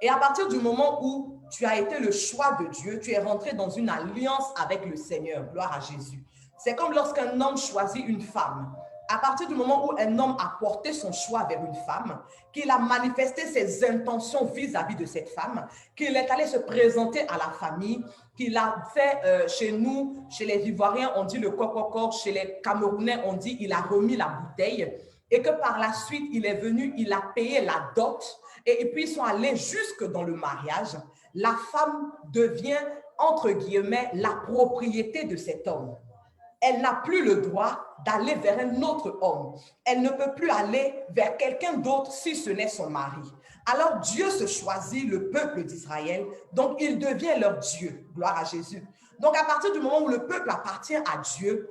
Et à partir du moment où tu as été le choix de Dieu, tu es rentré dans une alliance avec le Seigneur. Gloire à Jésus. C'est comme lorsqu'un homme choisit une femme. À partir du moment où un homme a porté son choix vers une femme, qu'il a manifesté ses intentions vis-à-vis de cette femme, qu'il est allé se présenter à la famille, qu'il a fait chez nous, chez les Ivoiriens, on dit le coq-coq, chez les Camerounais, on dit il a remis la bouteille, et que par la suite, il est venu, il a payé la dot, et puis ils sont allés jusque dans le mariage. La femme devient, entre guillemets, la propriété de cet homme. Elle n'a plus le droit d'aller vers un autre homme. Elle ne peut plus aller vers quelqu'un d'autre si ce n'est son mari. Alors Dieu se choisit le peuple d'Israël, donc il devient leur Dieu. Gloire à Jésus. Donc à partir du moment où le peuple appartient à Dieu,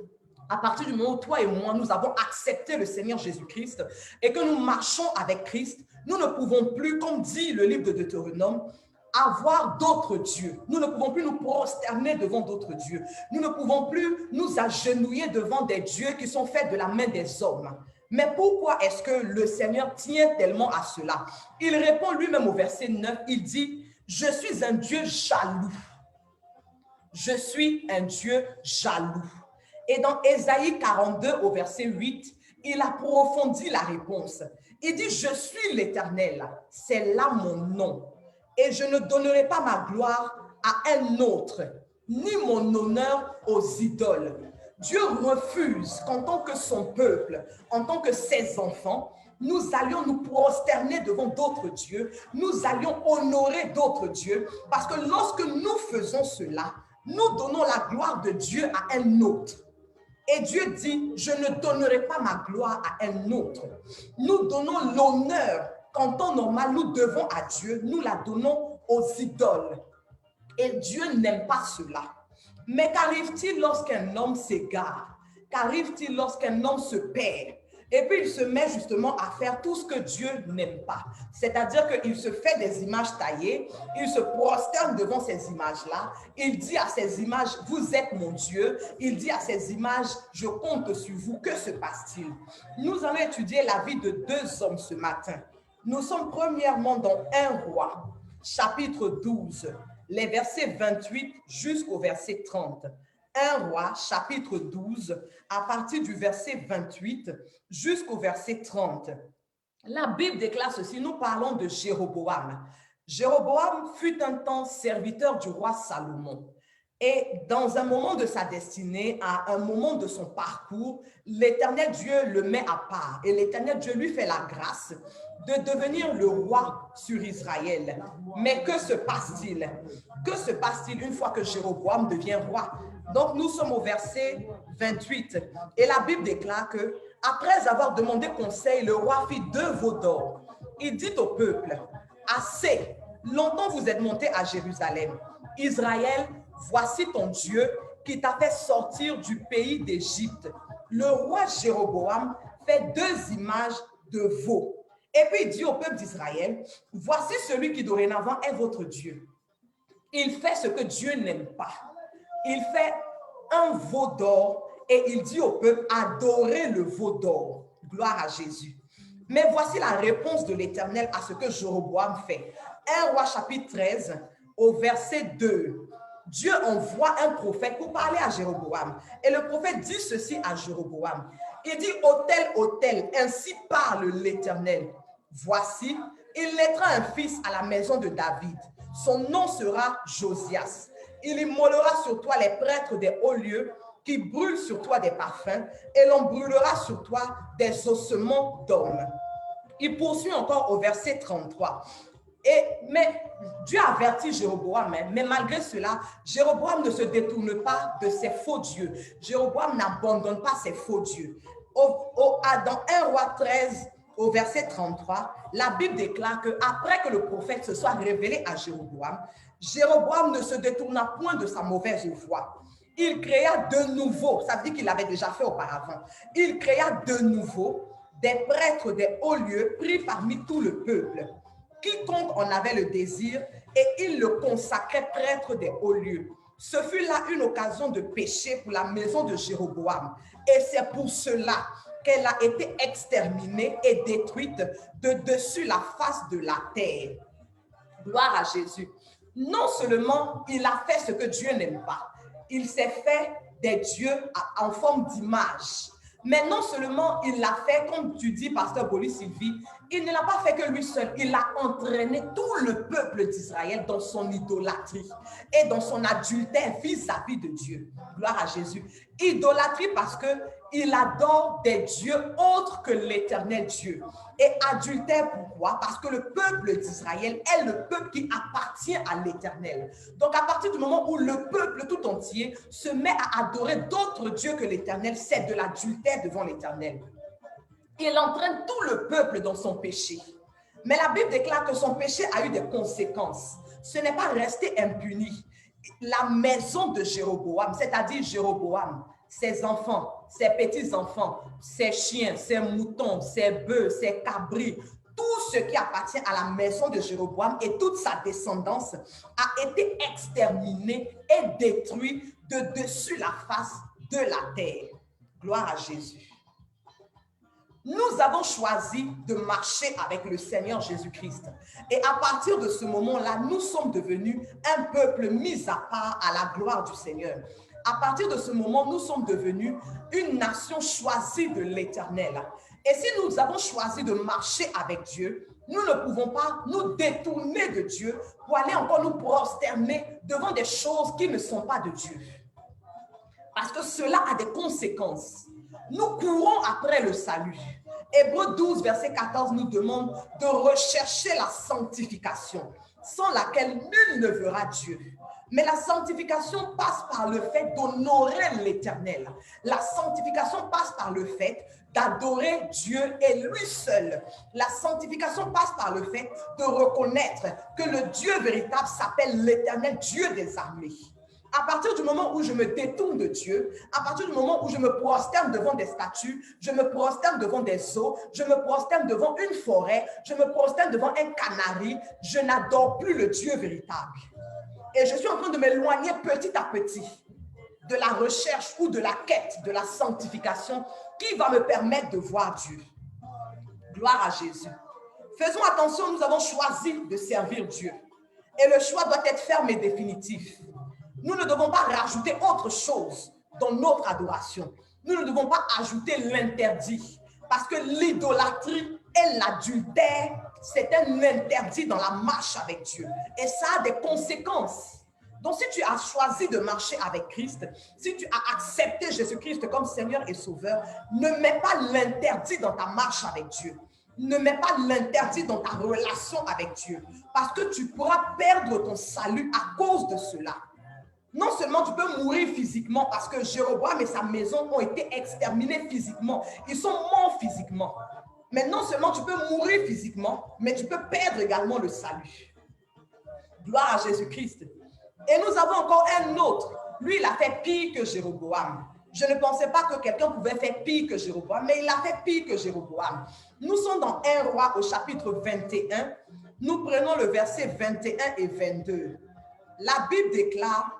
à partir du moment où toi et moi, nous avons accepté le Seigneur Jésus-Christ et que nous marchons avec Christ, nous ne pouvons plus, comme dit le livre de Deutéronome, avoir d'autres dieux. Nous ne pouvons plus nous prosterner devant d'autres dieux. Nous ne pouvons plus nous agenouiller devant des dieux qui sont faits de la main des hommes. Mais pourquoi est-ce que le Seigneur tient tellement à cela? Il répond lui-même au verset 9, il dit, « Je suis un Dieu jaloux. Je suis un Dieu jaloux. » Et dans Ésaïe 42 au verset 8, il approfondit la réponse. Il dit, « Je suis l'Éternel, c'est là mon nom. Et je ne donnerai pas ma gloire à un autre, ni mon honneur aux idoles. » Dieu refuse qu'en tant que son peuple, en tant que ses enfants, nous allions nous prosterner devant d'autres dieux, nous allions honorer d'autres dieux, parce que lorsque nous faisons cela, nous donnons la gloire de Dieu à un autre. Et Dieu dit, je ne donnerai pas ma gloire à un autre. Nous donnons l'honneur qu'en temps normal nous devons à Dieu, nous la donnons aux idoles. Et Dieu n'aime pas cela. Mais qu'arrive-t-il lorsqu'un homme s'égare? Qu'arrive-t-il lorsqu'un homme se perd? Et puis il se met justement à faire tout ce que Dieu n'aime pas. C'est-à-dire qu'il se fait des images taillées, il se prosterne devant ces images-là, il dit à ces images, vous êtes mon Dieu, il dit à ces images, je compte sur vous. Que se passe-t-il? Nous allons étudier la vie de deux hommes ce matin. Nous sommes premièrement dans 1 Roi, chapitre 12, les versets 28 jusqu'au verset 30. 1 Roi, chapitre 12, à partir du verset 28 jusqu'au verset 30. La Bible déclare ceci, nous parlons de Jéroboam. Jéroboam fut un temps serviteur du roi Salomon. Et dans un moment de sa destinée, à un moment de son parcours, l'Éternel Dieu le met à part. Et l'Éternel Dieu lui fait la grâce de devenir le roi sur Israël. Mais que se passe-t-il? Que se passe-t-il une fois que Jéroboam devient roi? Donc, nous sommes au verset 28. Et la Bible déclare que, après avoir demandé conseil, le roi fit 2 veaux d'or. Il dit au peuple, assez, longtemps vous êtes montés à Jérusalem. Israël, voici ton Dieu qui t'a fait sortir du pays d'Égypte. Le roi Jéroboam fait 2 images de veaux. Et puis il dit au peuple d'Israël, voici celui qui dorénavant est votre Dieu. Il fait ce que Dieu n'aime pas. Il fait un veau d'or et il dit au peuple, adorez le veau d'or. Gloire à Jésus. Mais voici la réponse de l'Éternel à ce que Jéroboam fait. 1 Roi chapitre 13 au verset 2. Dieu envoie un prophète pour parler à Jéroboam. Et le prophète dit ceci à Jéroboam. Il dit, autel, autel, ainsi parle l'Éternel. Voici, il naîtra un fils à la maison de David. Son nom sera Josias. Il immolera sur toi les prêtres des hauts lieux qui brûlent sur toi des parfums et l'on brûlera sur toi des ossements d'hommes. Il poursuit encore au verset 33. Mais Dieu avertit Jéroboam, mais malgré cela, Jéroboam ne se détourne pas de ses faux dieux. Jéroboam n'abandonne pas ses faux dieux. Dans 1 Roi 13, au verset 33, la Bible déclare qu'après que le prophète se soit révélé à Jéroboam, Jéroboam ne se détourna point de sa mauvaise voie. Il créa de nouveau, ça veut dire qu'il l'avait déjà fait auparavant, il créa de nouveau des prêtres des hauts lieux pris parmi tout le peuple. Quiconque en avait le désir, et il le consacrait prêtre des hauts lieux. Ce fut là une occasion de péché pour la maison de Jéroboam. Et c'est pour cela qu'elle a été exterminée et détruite de dessus la face de la terre. Gloire à Jésus. Non seulement il a fait ce que Dieu n'aime pas, il s'est fait des dieux en forme d'image. Mais non seulement il l'a fait, comme tu dis, pasteur Boli Sylvie, il ne l'a pas fait que lui seul, il a entraîné tout le peuple d'Israël dans son idolâtrie et dans son adultère vis-à-vis de Dieu. Gloire à Jésus. Idolâtrie parce qu'il adore des dieux autres que l'Éternel Dieu. Et adultère pourquoi? Parce que le peuple d'Israël est le peuple qui appartient à l'Éternel. Donc à partir du moment où le peuple tout entier se met à adorer d'autres dieux que l'Éternel, c'est de l'adultère devant l'Éternel. Il entraîne tout le peuple dans son péché. Mais la Bible déclare que son péché a eu des conséquences. Ce n'est pas resté impuni. La maison de Jéroboam, c'est-à-dire Jéroboam, ses enfants, ses petits-enfants, ses chiens, ses moutons, ses bœufs, ses cabris, tout ce qui appartient à la maison de Jéroboam et toute sa descendance a été exterminé et détruit de dessus la face de la terre. Gloire à Jésus. Nous avons choisi de marcher avec le Seigneur Jésus-Christ. Et à partir de ce moment-là, nous sommes devenus un peuple mis à part à la gloire du Seigneur. À partir de ce moment, nous sommes devenus une nation choisie de l'Éternel. Et si nous avons choisi de marcher avec Dieu, nous ne pouvons pas nous détourner de Dieu pour aller encore nous prosterner devant des choses qui ne sont pas de Dieu. Parce que cela a des conséquences. Nous courons après le salut. Hébreux 12, verset 14 nous demande de rechercher la sanctification, sans laquelle nul ne verra Dieu. Mais la sanctification passe par le fait d'honorer l'Éternel. La sanctification passe par le fait d'adorer Dieu et lui seul. La sanctification passe par le fait de reconnaître que le Dieu véritable s'appelle l'Éternel Dieu des armées. À partir du moment où je me détourne de Dieu, à partir du moment où je me prosterne devant des statues, je me prosterne devant des eaux, je me prosterne devant une forêt, je me prosterne devant un canari, je n'adore plus le Dieu véritable. Et je suis en train de m'éloigner petit à petit de la recherche ou de la quête de la sanctification qui va me permettre de voir Dieu. Gloire à Jésus. Faisons attention, nous avons choisi de servir Dieu. Et le choix doit être ferme et définitif. Nous ne devons pas rajouter autre chose dans notre adoration. Nous ne devons pas ajouter l'interdit. Parce que l'idolâtrie et l'adultère, c'est un interdit dans la marche avec Dieu. Et ça a des conséquences. Donc, si tu as choisi de marcher avec Christ, si tu as accepté Jésus-Christ comme Seigneur et Sauveur, ne mets pas l'interdit dans ta marche avec Dieu. Ne mets pas l'interdit dans ta relation avec Dieu. Parce que tu pourras perdre ton salut à cause de cela. Non seulement tu peux mourir physiquement parce que Jéroboam et sa maison ont été exterminés physiquement. Ils sont morts physiquement. Mais non seulement tu peux mourir physiquement, mais tu peux perdre également le salut. Gloire à Jésus-Christ. Et nous avons encore un autre. Lui, il a fait pire que Jéroboam. Je ne pensais pas que quelqu'un pouvait faire pire que Jéroboam, mais il a fait pire que Jéroboam. Nous sommes dans 1 Roi au chapitre 21. Nous prenons le verset 21 et 22. La Bible déclare,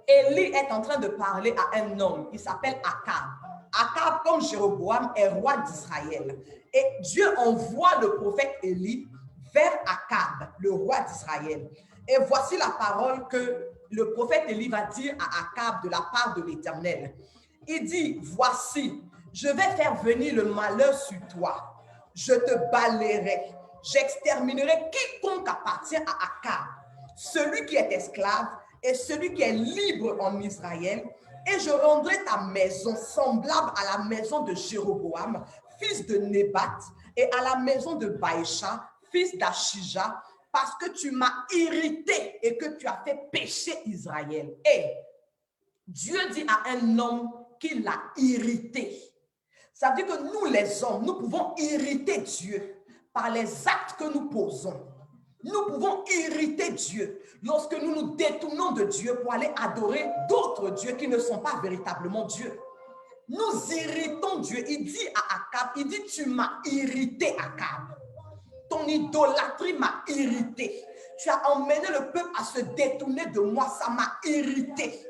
Élie est en train de parler à un homme. Il s'appelle Akab. Akab, comme Jéroboam, est roi d'Israël. Et Dieu envoie le prophète Élie vers Akab, le roi d'Israël. Et voici la parole que le prophète Élie va dire à Akab de la part de l'Éternel. Il dit, voici, je vais faire venir le malheur sur toi. Je te balayerai. J'exterminerai quiconque appartient à Akab, celui qui est esclave et celui qui est libre en Israël. Et je rendrai ta maison semblable à la maison de Jéroboam, fils de Nébat, et à la maison de Baïcha, fils d'Achija, parce que tu m'as irrité et que tu as fait pécher Israël. Et Dieu dit à un homme qu'il l'a irrité. Ça veut dire que nous, les hommes, nous pouvons irriter Dieu par les actes que nous posons. Nous pouvons irriter Dieu lorsque nous nous détournons de Dieu pour aller adorer d'autres dieux qui ne sont pas véritablement Dieu. Nous irritons Dieu. Il dit à Akab, il dit, tu m'as irrité, Akab. Ton idolâtrie m'a irrité. Tu as emmené le peuple à se détourner de moi. Ça m'a irrité.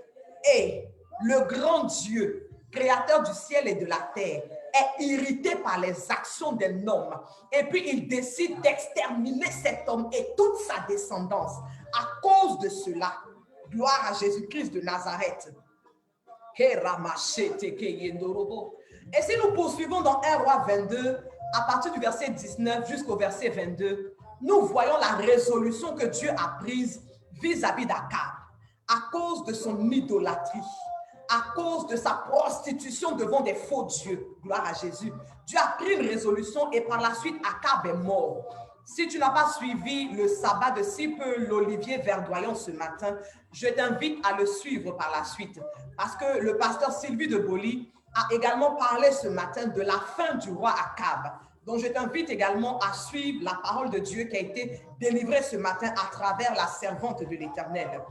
Et le grand Dieu, créateur du ciel et de la terre, est irrité par les actions d'un homme. Et puis il décide d'exterminer cet homme et toute sa descendance. À cause de cela, gloire à Jésus-Christ de Nazareth. Et si nous poursuivons dans 1 Roi 22, à partir du verset 19 jusqu'au verset 22, nous voyons la résolution que Dieu a prise vis-à-vis d'Akab à cause de son idolâtrie, à cause de sa prostitution devant des faux dieux. Gloire à Jésus. Dieu a pris une résolution et par la suite, Akab est mort. Si tu n'as pas suivi le sabbat de si peu l'Olivier verdoyant ce matin, je t'invite à le suivre par la suite. Parce que le pasteur Sylvie de Boli a également parlé ce matin de la fin du roi Akab. Donc, je t'invite également à suivre la parole de Dieu qui a été délivrée ce matin à travers la servante de l'Éternel.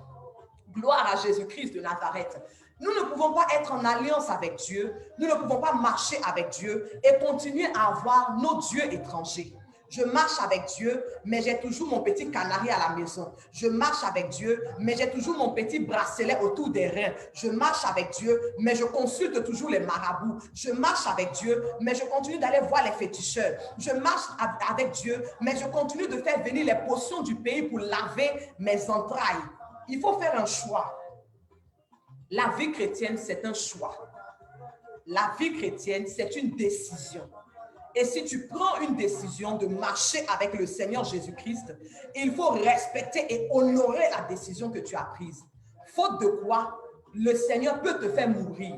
Gloire à Jésus-Christ de Nazareth. Nous ne pouvons pas être en alliance avec Dieu, nous ne pouvons pas marcher avec Dieu et continuer à avoir nos dieux étrangers. Je marche avec Dieu, mais j'ai toujours mon petit canari à la maison. Je marche avec Dieu, mais j'ai toujours mon petit bracelet autour des reins. Je marche avec Dieu, mais je consulte toujours les marabouts. Je marche avec Dieu, mais je continue d'aller voir les féticheurs. Je marche avec Dieu, mais je continue de faire venir les potions du pays pour laver mes entrailles. Il faut faire un choix. La vie chrétienne, c'est un choix. La vie chrétienne, c'est une décision. Et si tu prends une décision de marcher avec le Seigneur Jésus-Christ, il faut respecter et honorer la décision que tu as prise. Faute de quoi, le Seigneur peut te faire mourir.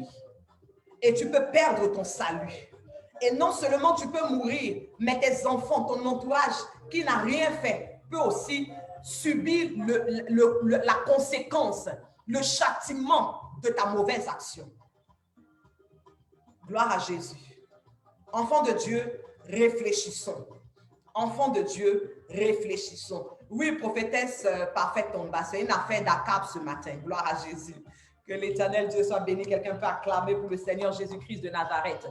Et tu peux perdre ton salut. Et non seulement tu peux mourir, mais tes enfants, ton entourage qui n'a rien fait, peut aussi subir la conséquence, le châtiment de ta mauvaise action. Gloire à Jésus. Enfants de Dieu, réfléchissons. Enfants de Dieu, réfléchissons. Oui, prophétesse parfaite Tomba, c'est une affaire d'Akab ce matin. Gloire à Jésus. Que l'Éternel Dieu soit béni. Quelqu'un peut acclamer pour le Seigneur Jésus-Christ de Nazareth.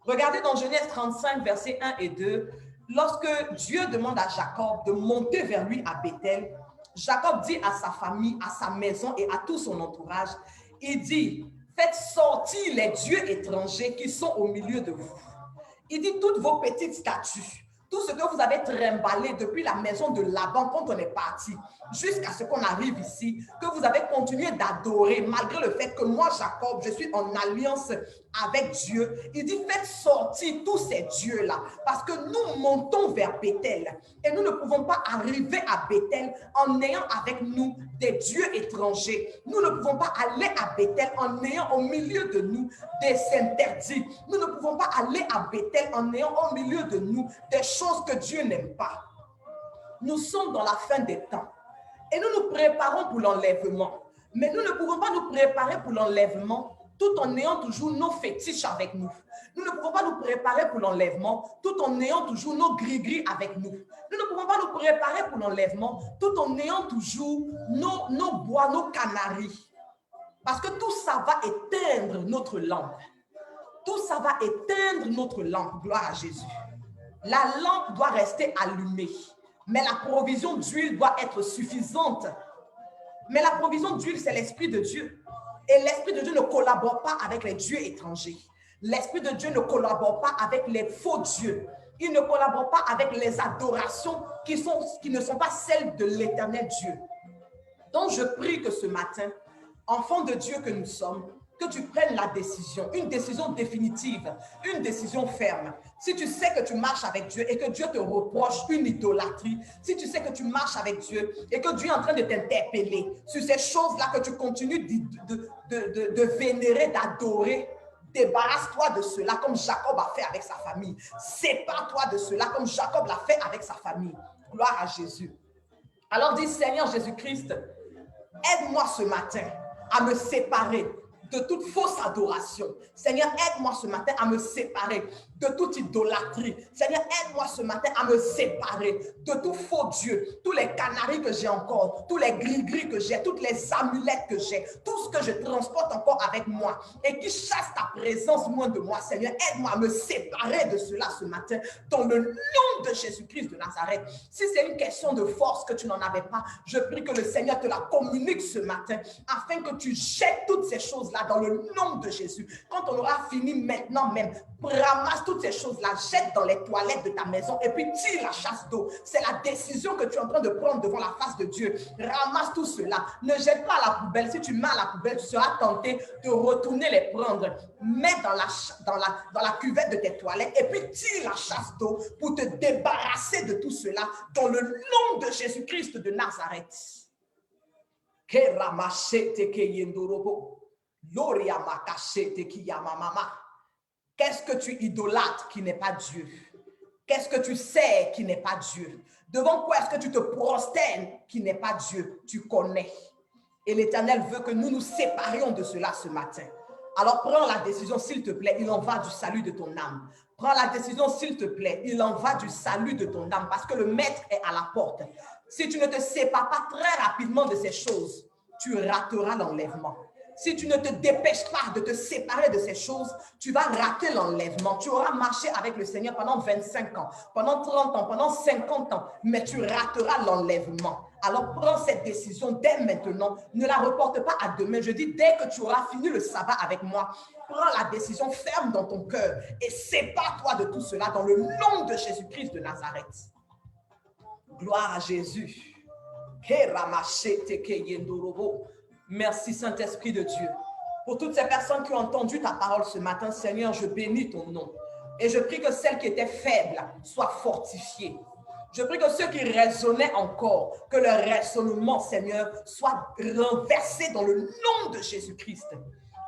Regardez dans Genèse 35, versets 1 et 2. Lorsque Dieu demande à Jacob de monter vers lui à Bethel, Jacob dit à sa famille, à sa maison et à tout son entourage, il dit, faites sortir les dieux étrangers qui sont au milieu de vous. Il dit, toutes vos petites statues, tout ce que vous avez trimballé depuis la maison de Laban quand on est parti, jusqu'à ce qu'on arrive ici, que vous avez continué d'adorer, malgré le fait que moi, Jacob, je suis en alliance avec Dieu. Il dit, faites sortir tous ces dieux-là, parce que nous montons vers Bethel, et nous ne pouvons pas arriver à Bethel en ayant avec nous des dieux étrangers. Nous ne pouvons pas aller à Bethel en ayant au milieu de nous des interdits. Nous ne pouvons pas aller à Bethel en ayant au milieu de nous des choses que Dieu n'aime pas. Nous sommes dans la fin des temps et nous nous préparons pour l'enlèvement. Mais nous ne pouvons pas nous préparer pour l'enlèvement tout en ayant toujours nos fétiches avec nous. Nous ne pouvons pas nous préparer pour l'enlèvement tout en ayant toujours nos gris-gris avec nous. Nous ne pouvons pas nous préparer pour l'enlèvement tout en ayant toujours nos bois, nos canaries. Parce que tout ça va éteindre notre lampe. Tout ça va éteindre notre lampe. Gloire à Jésus. La lampe doit rester allumée, mais la provision d'huile doit être suffisante. Mais la provision d'huile, c'est l'Esprit de Dieu. Et l'Esprit de Dieu ne collabore pas avec les dieux étrangers. L'Esprit de Dieu ne collabore pas avec les faux dieux. Il ne collabore pas avec les adorations qui ne sont pas celles de l'Éternel Dieu. Donc, je prie que ce matin, enfants de Dieu que nous sommes, que tu prennes la décision, une décision définitive, une décision ferme. Si tu sais que tu marches avec Dieu et que Dieu te reproche une idolâtrie, si tu sais que tu marches avec Dieu et que Dieu est en train de t'interpeller sur ces choses-là que tu continues de vénérer, d'adorer, débarrasse-toi de cela comme Jacob a fait avec sa famille. Sépare-toi de cela comme Jacob l'a fait avec sa famille. Gloire à Jésus. Alors dis, Seigneur Jésus-Christ, aide-moi ce matin à me séparer de toute fausse adoration. Seigneur, aide-moi ce matin à me séparer de toute idolâtrie. Seigneur, aide-moi ce matin à me séparer de tout faux Dieu, tous les canaris que j'ai encore, tous les gris-gris que j'ai, toutes les amulettes que j'ai, tout ce que je transporte encore avec moi et qui chasse ta présence loin de moi. Seigneur, aide-moi à me séparer de cela ce matin dans le nom de Jésus-Christ de Nazareth. Si c'est une question de force que tu n'en avais pas, je prie que le Seigneur te la communique ce matin afin que tu jettes toutes ces choses-là dans le nom de Jésus. Quand on aura fini maintenant même, ramasse toutes ces choses-là, jette dans les toilettes de ta maison et puis tire la chasse d'eau. C'est la décision que tu es en train de prendre devant la face de Dieu. Ramasse tout cela. Ne jette pas à la poubelle. Si tu mets à la poubelle, tu seras tenté de retourner les prendre. Mets dans la cuvette de tes toilettes et puis tire la chasse d'eau pour te débarrasser de tout cela dans le nom de Jésus-Christ de Nazareth. Qu'est-ce que tu idolâtres qui n'est pas Dieu? Qu'est-ce que tu sais qui n'est pas Dieu? Devant quoi est-ce que tu te prosternes qui n'est pas Dieu? Tu connais. Et l'Éternel veut que nous nous séparions de cela ce matin. Alors prends la décision, s'il te plaît, il en va du salut de ton âme. Prends la décision, s'il te plaît, il en va du salut de ton âme parce que le Maître est à la porte. Si tu ne te sépares pas très rapidement de ces choses, tu rateras l'enlèvement. Si tu ne te dépêches pas de te séparer de ces choses, tu vas rater l'enlèvement. Tu auras marché avec le Seigneur pendant 25 ans, pendant 30 ans, pendant 50 ans, mais tu rateras l'enlèvement. Alors prends cette décision dès maintenant. Ne la reporte pas à demain. Je dis, dès que tu auras fini le sabbat avec moi, prends la décision ferme dans ton cœur et sépare-toi de tout cela dans le nom de Jésus-Christ de Nazareth. Gloire à Jésus. Merci Saint-Esprit de Dieu. Pour toutes ces personnes qui ont entendu ta parole ce matin, Seigneur, je bénis ton nom. Et je prie que celles qui étaient faibles soient fortifiées. Je prie que ceux qui raisonnaient encore, que leur raisonnement, Seigneur, soit renversé dans le nom de Jésus-Christ.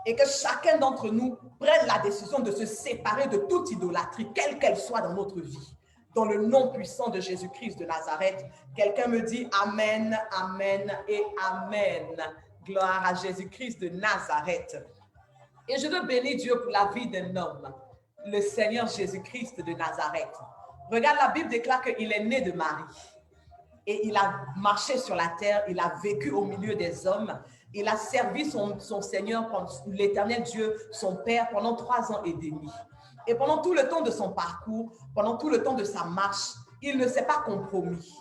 et que chacun d'entre nous prenne la décision de se séparer de toute idolâtrie, quelle qu'elle soit dans notre vie. Dans le nom puissant de Jésus-Christ de Nazareth, quelqu'un me dit Amen, Amen et Amen. Gloire à Jésus-Christ de Nazareth. Et je veux bénir Dieu pour la vie d'un homme, le Seigneur Jésus-Christ de Nazareth. Regarde, la Bible déclare qu'il est né de Marie. Et il a marché sur la terre, il a vécu au milieu des hommes, il a servi son Seigneur, l'Éternel Dieu, son Père, pendant 3 ans et demi. Et pendant tout le temps de son parcours, pendant tout le temps de sa marche, il ne s'est pas compromis.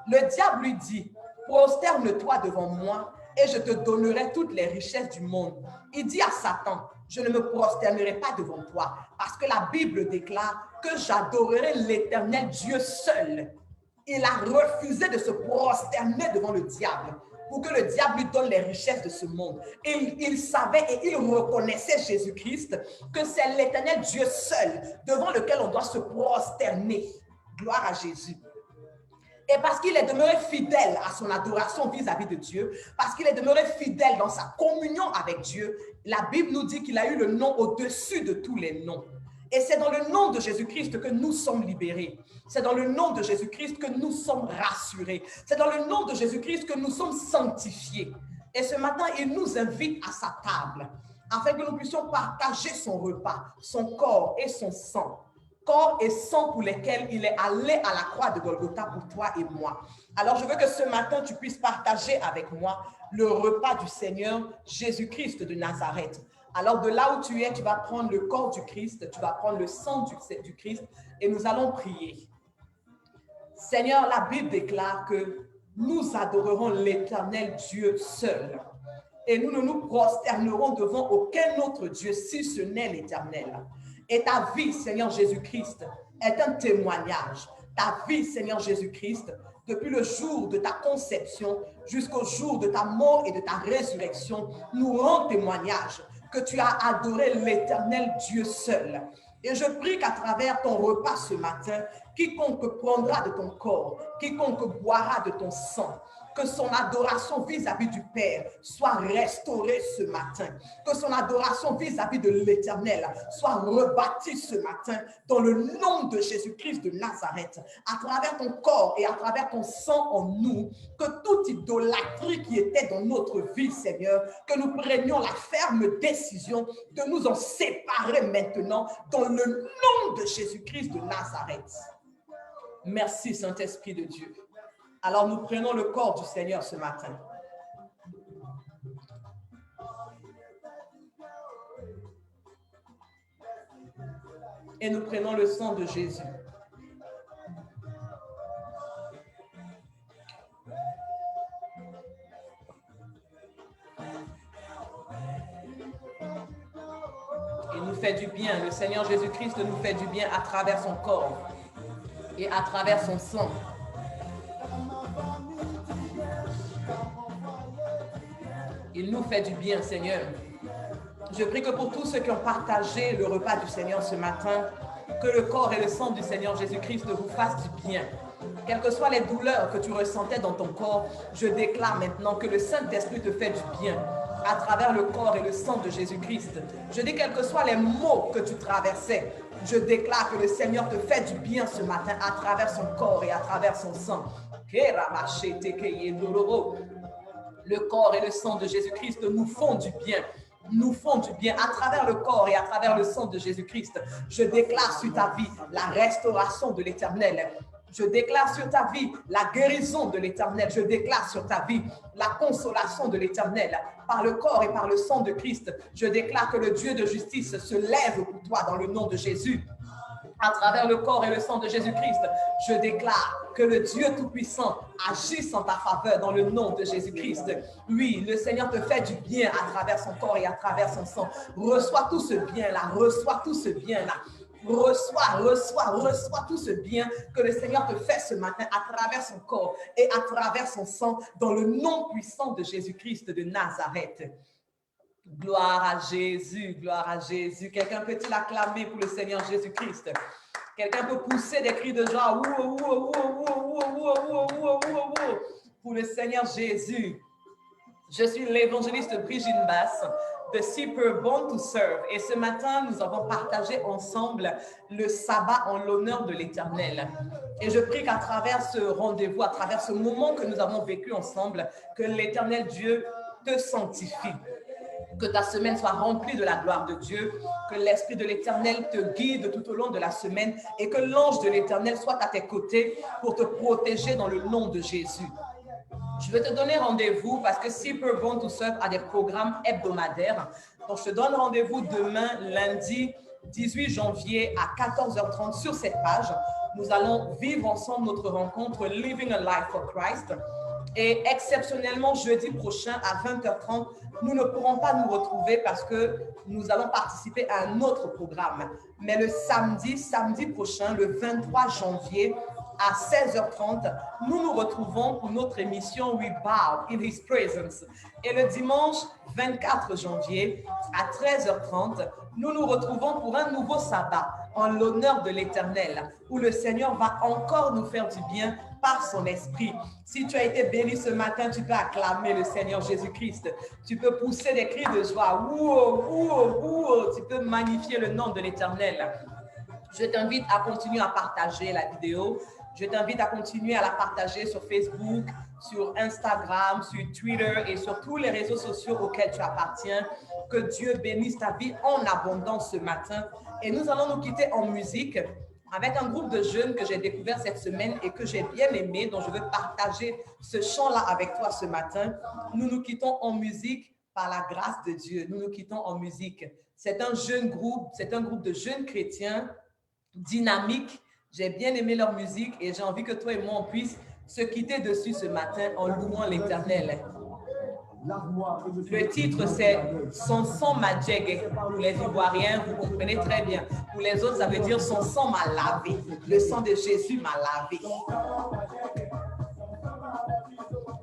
Le diable lui dit, prosterne-toi devant moi et je te donnerai toutes les richesses du monde. Il dit à Satan, je ne me prosternerai pas devant toi parce que la Bible déclare que j'adorerai l'Éternel Dieu seul. Il a refusé de se prosterner devant le diable pour que le diable lui donne les richesses de ce monde. Et il savait et il reconnaissait Jésus-Christ que c'est l'Éternel Dieu seul devant lequel on doit se prosterner. Gloire à Jésus. Et parce qu'il est demeuré fidèle à son adoration vis-à-vis de Dieu, parce qu'il est demeuré fidèle dans sa communion avec Dieu, la Bible nous dit qu'il a eu le nom au-dessus de tous les noms. Et c'est dans le nom de Jésus-Christ que nous sommes libérés. C'est dans le nom de Jésus-Christ que nous sommes rassurés. C'est dans le nom de Jésus-Christ que nous sommes sanctifiés. Et ce matin, il nous invite à sa table, afin que nous puissions partager son repas, son corps et son sang. Corps et sang pour lesquels il est allé à la croix de Golgotha pour toi et moi. Alors, je veux que ce matin, tu puisses partager avec moi le repas du Seigneur Jésus-Christ de Nazareth. Alors, de là où tu es, tu vas prendre le corps du Christ, tu vas prendre le sang du Christ et nous allons prier. Seigneur, la Bible déclare que nous adorerons l'Éternel Dieu seul et nous ne nous prosternerons devant aucun autre Dieu si ce n'est l'Éternel. Et ta vie, Seigneur Jésus-Christ, est un témoignage. Ta vie, Seigneur Jésus-Christ, depuis le jour de ta conception jusqu'au jour de ta mort et de ta résurrection, nous rend témoignage que tu as adoré l'Éternel Dieu seul. Et je prie qu'à travers ton repas ce matin, quiconque prendra de ton corps, quiconque boira de ton sang, que son adoration vis-à-vis du Père soit restaurée ce matin, que son adoration vis-à-vis de l'Éternel soit rebâtie ce matin dans le nom de Jésus-Christ de Nazareth, à travers ton corps et à travers ton sang en nous, que toute idolâtrie qui était dans notre vie, Seigneur, que nous prenions la ferme décision de nous en séparer maintenant dans le nom de Jésus-Christ de Nazareth. Merci, Saint-Esprit de Dieu. Alors nous prenons le corps du Seigneur ce matin. Et nous prenons le sang de Jésus. Il nous fait du bien. Le Seigneur Jésus-Christ nous fait du bien à travers son corps et à travers son sang. Il nous fait du bien, Seigneur. Je prie que pour tous ceux qui ont partagé le repas du Seigneur ce matin, que le corps et le sang du Seigneur Jésus-Christ vous fassent du bien. Quelles que soient les douleurs que tu ressentais dans ton corps, je déclare maintenant que le Saint-Esprit te fait du bien à travers le corps et le sang de Jésus-Christ. Je dis quels que soient les maux que tu traversais, je déclare que le Seigneur te fait du bien ce matin à travers son corps et à travers son sang. Le corps et le sang de Jésus-Christ nous font du bien. Nous font du bien à travers le corps et à travers le sang de Jésus-Christ. Je déclare sur ta vie la restauration de l'Éternel. Je déclare sur ta vie la guérison de l'Éternel. Je déclare sur ta vie la consolation de l'Éternel. Par le corps et par le sang de Christ, je déclare que le Dieu de justice se lève pour toi dans le nom de Jésus. À travers le corps et le sang de Jésus-Christ, je déclare que le Dieu Tout-Puissant agisse en ta faveur dans le nom de Jésus-Christ. Oui, le Seigneur te fait du bien à travers son corps et à travers son sang. Reçois tout ce bien-là, reçois tout ce bien-là. Reçois tout ce bien que le Seigneur te fait ce matin à travers son corps et à travers son sang dans le nom puissant de Jésus-Christ de Nazareth. Gloire à Jésus, gloire à Jésus. Quelqu'un peut-il acclamer pour le Seigneur Jésus-Christ? Quelqu'un peut pousser des cris de joie pour le Seigneur Jésus. Je suis l'évangéliste Brigitte Basse The Super Born to Serve. Et ce matin, nous avons partagé ensemble le sabbat en l'honneur de l'Éternel. Et je prie qu'à travers ce rendez-vous, à travers ce moment que nous avons vécu ensemble, que l'Éternel Dieu te sanctifie. Que ta semaine soit remplie de la gloire de Dieu, que l'Esprit de l'Éternel te guide tout au long de la semaine et que l'ange de l'Éternel soit à tes côtés pour te protéger dans le nom de Jésus. Je vais te donner rendez-vous parce que Super Born to Serve a des programmes hebdomadaires. Donc, je te donne rendez-vous demain, lundi 18 janvier à 14h30 sur cette page. Nous allons vivre ensemble notre rencontre Living a Life for Christ. Et exceptionnellement, jeudi prochain à 20h30, nous ne pourrons pas nous retrouver parce que nous allons participer à un autre programme. Mais le samedi prochain, le 23 janvier, à 16h30, nous nous retrouvons pour notre émission We Bow in His Presence. Et le dimanche 24 janvier, à 13h30, nous nous retrouvons pour un nouveau sabbat en l'honneur de l'Éternel, où le Seigneur va encore nous faire du bien par son esprit. Si tu as été béni ce matin, tu peux acclamer le Seigneur Jésus-Christ. Tu peux pousser des cris de joie. Tu peux magnifier le nom de l'Éternel. Je t'invite à continuer à partager la vidéo. Je t'invite à continuer à la partager sur Facebook, sur Instagram, sur Twitter et sur tous les réseaux sociaux auxquels tu appartiens. Que Dieu bénisse ta vie en abondance ce matin. Et nous allons nous quitter en musique avec un groupe de jeunes que j'ai découvert cette semaine et que j'ai bien aimé, dont je veux partager ce chant-là avec toi ce matin. Nous nous quittons en musique par la grâce de Dieu. Nous nous quittons en musique. C'est un jeune groupe, c'est un groupe de jeunes chrétiens dynamiques. J'ai bien aimé leur musique et j'ai envie que toi et moi, on puisse se quitter dessus ce matin en louant l'Éternel. Le titre, c'est « Son sang m'a djegé ». Pour les Ivoiriens, vous comprenez très bien. Pour les autres, ça veut dire « Son sang m'a lavé ». Le sang de Jésus m'a lavé.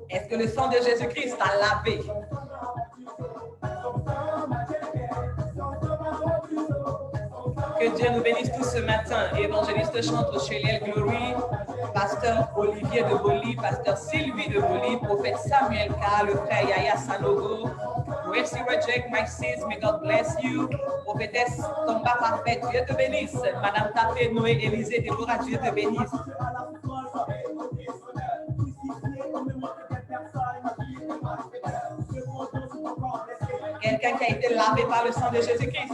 Est-ce que le sang de Jésus-Christ t'a lavé? Que Dieu nous bénisse tous ce matin. Évangéliste chantre Sheliel Glory, pasteur Olivier de Boli, pasteur Sylvie de Boli, prophète Samuel K, le frère Yaya Sanogo, Mercy Reject, Mike Sis, may God bless you, prophétesse Tomba Parfait, Dieu te bénisse, Madame Tapé, Noé, Élisée, Déborah, Dieu te bénisse. Quelqu'un qui a été lavé par le sang de Jésus-Christ.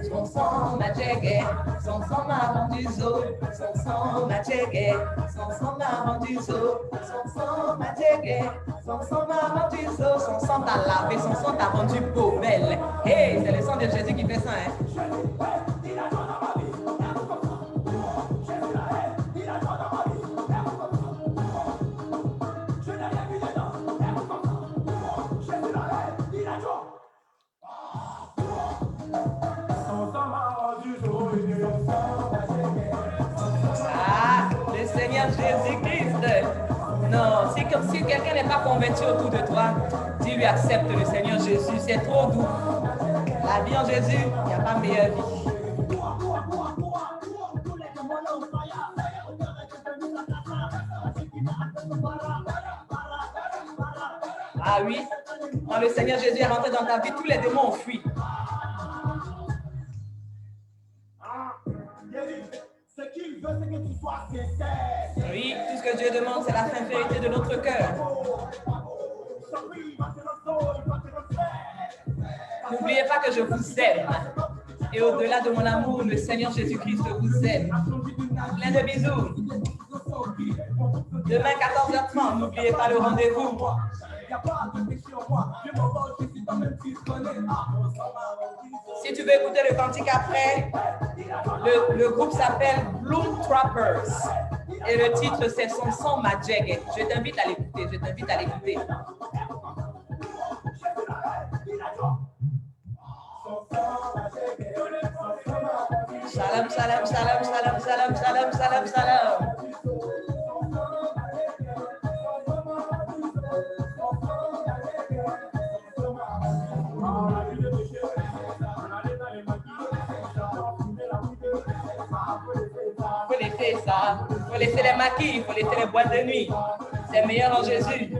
Son sang m'a djegé, son sang m'a rendu zo, son sang m'a djegé, son sang m'a rendu zo, son sang m'a djegé, son sang m'a rendu zo, son sang t'a lavé, son sang t'a rendu beau, belle. Hey, c'est le sang de Jésus qui fait ça, hein? Jésus-Christ. Non, si quelqu'un n'est pas convaincu autour de toi, dis-lui accepte le Seigneur Jésus, c'est trop doux. La vie en Jésus, il n'y a pas meilleure vie. Ah oui, quand le Seigneur Jésus est rentré dans ta vie, tous les démons ont fui. Oui, tout ce que Dieu demande, c'est la sincérité de notre cœur. N'oubliez pas que je vous aime. Et au-delà de mon amour, le Seigneur Jésus-Christ vous aime. Plein de bisous. Demain, 14h30, n'oubliez pas le rendez-vous. Si tu veux écouter le cantique après, le groupe s'appelle Bloom Trappers et le titre c'est Son sang m'a djegé. Je t'invite à l'écouter, je t'invite à l'écouter. Salam, salam, salam, salam, salam, salam, salam, salam. faut laisser les maquis, il faut laisser les boîtes de nuit. C'est meilleur en Jésus.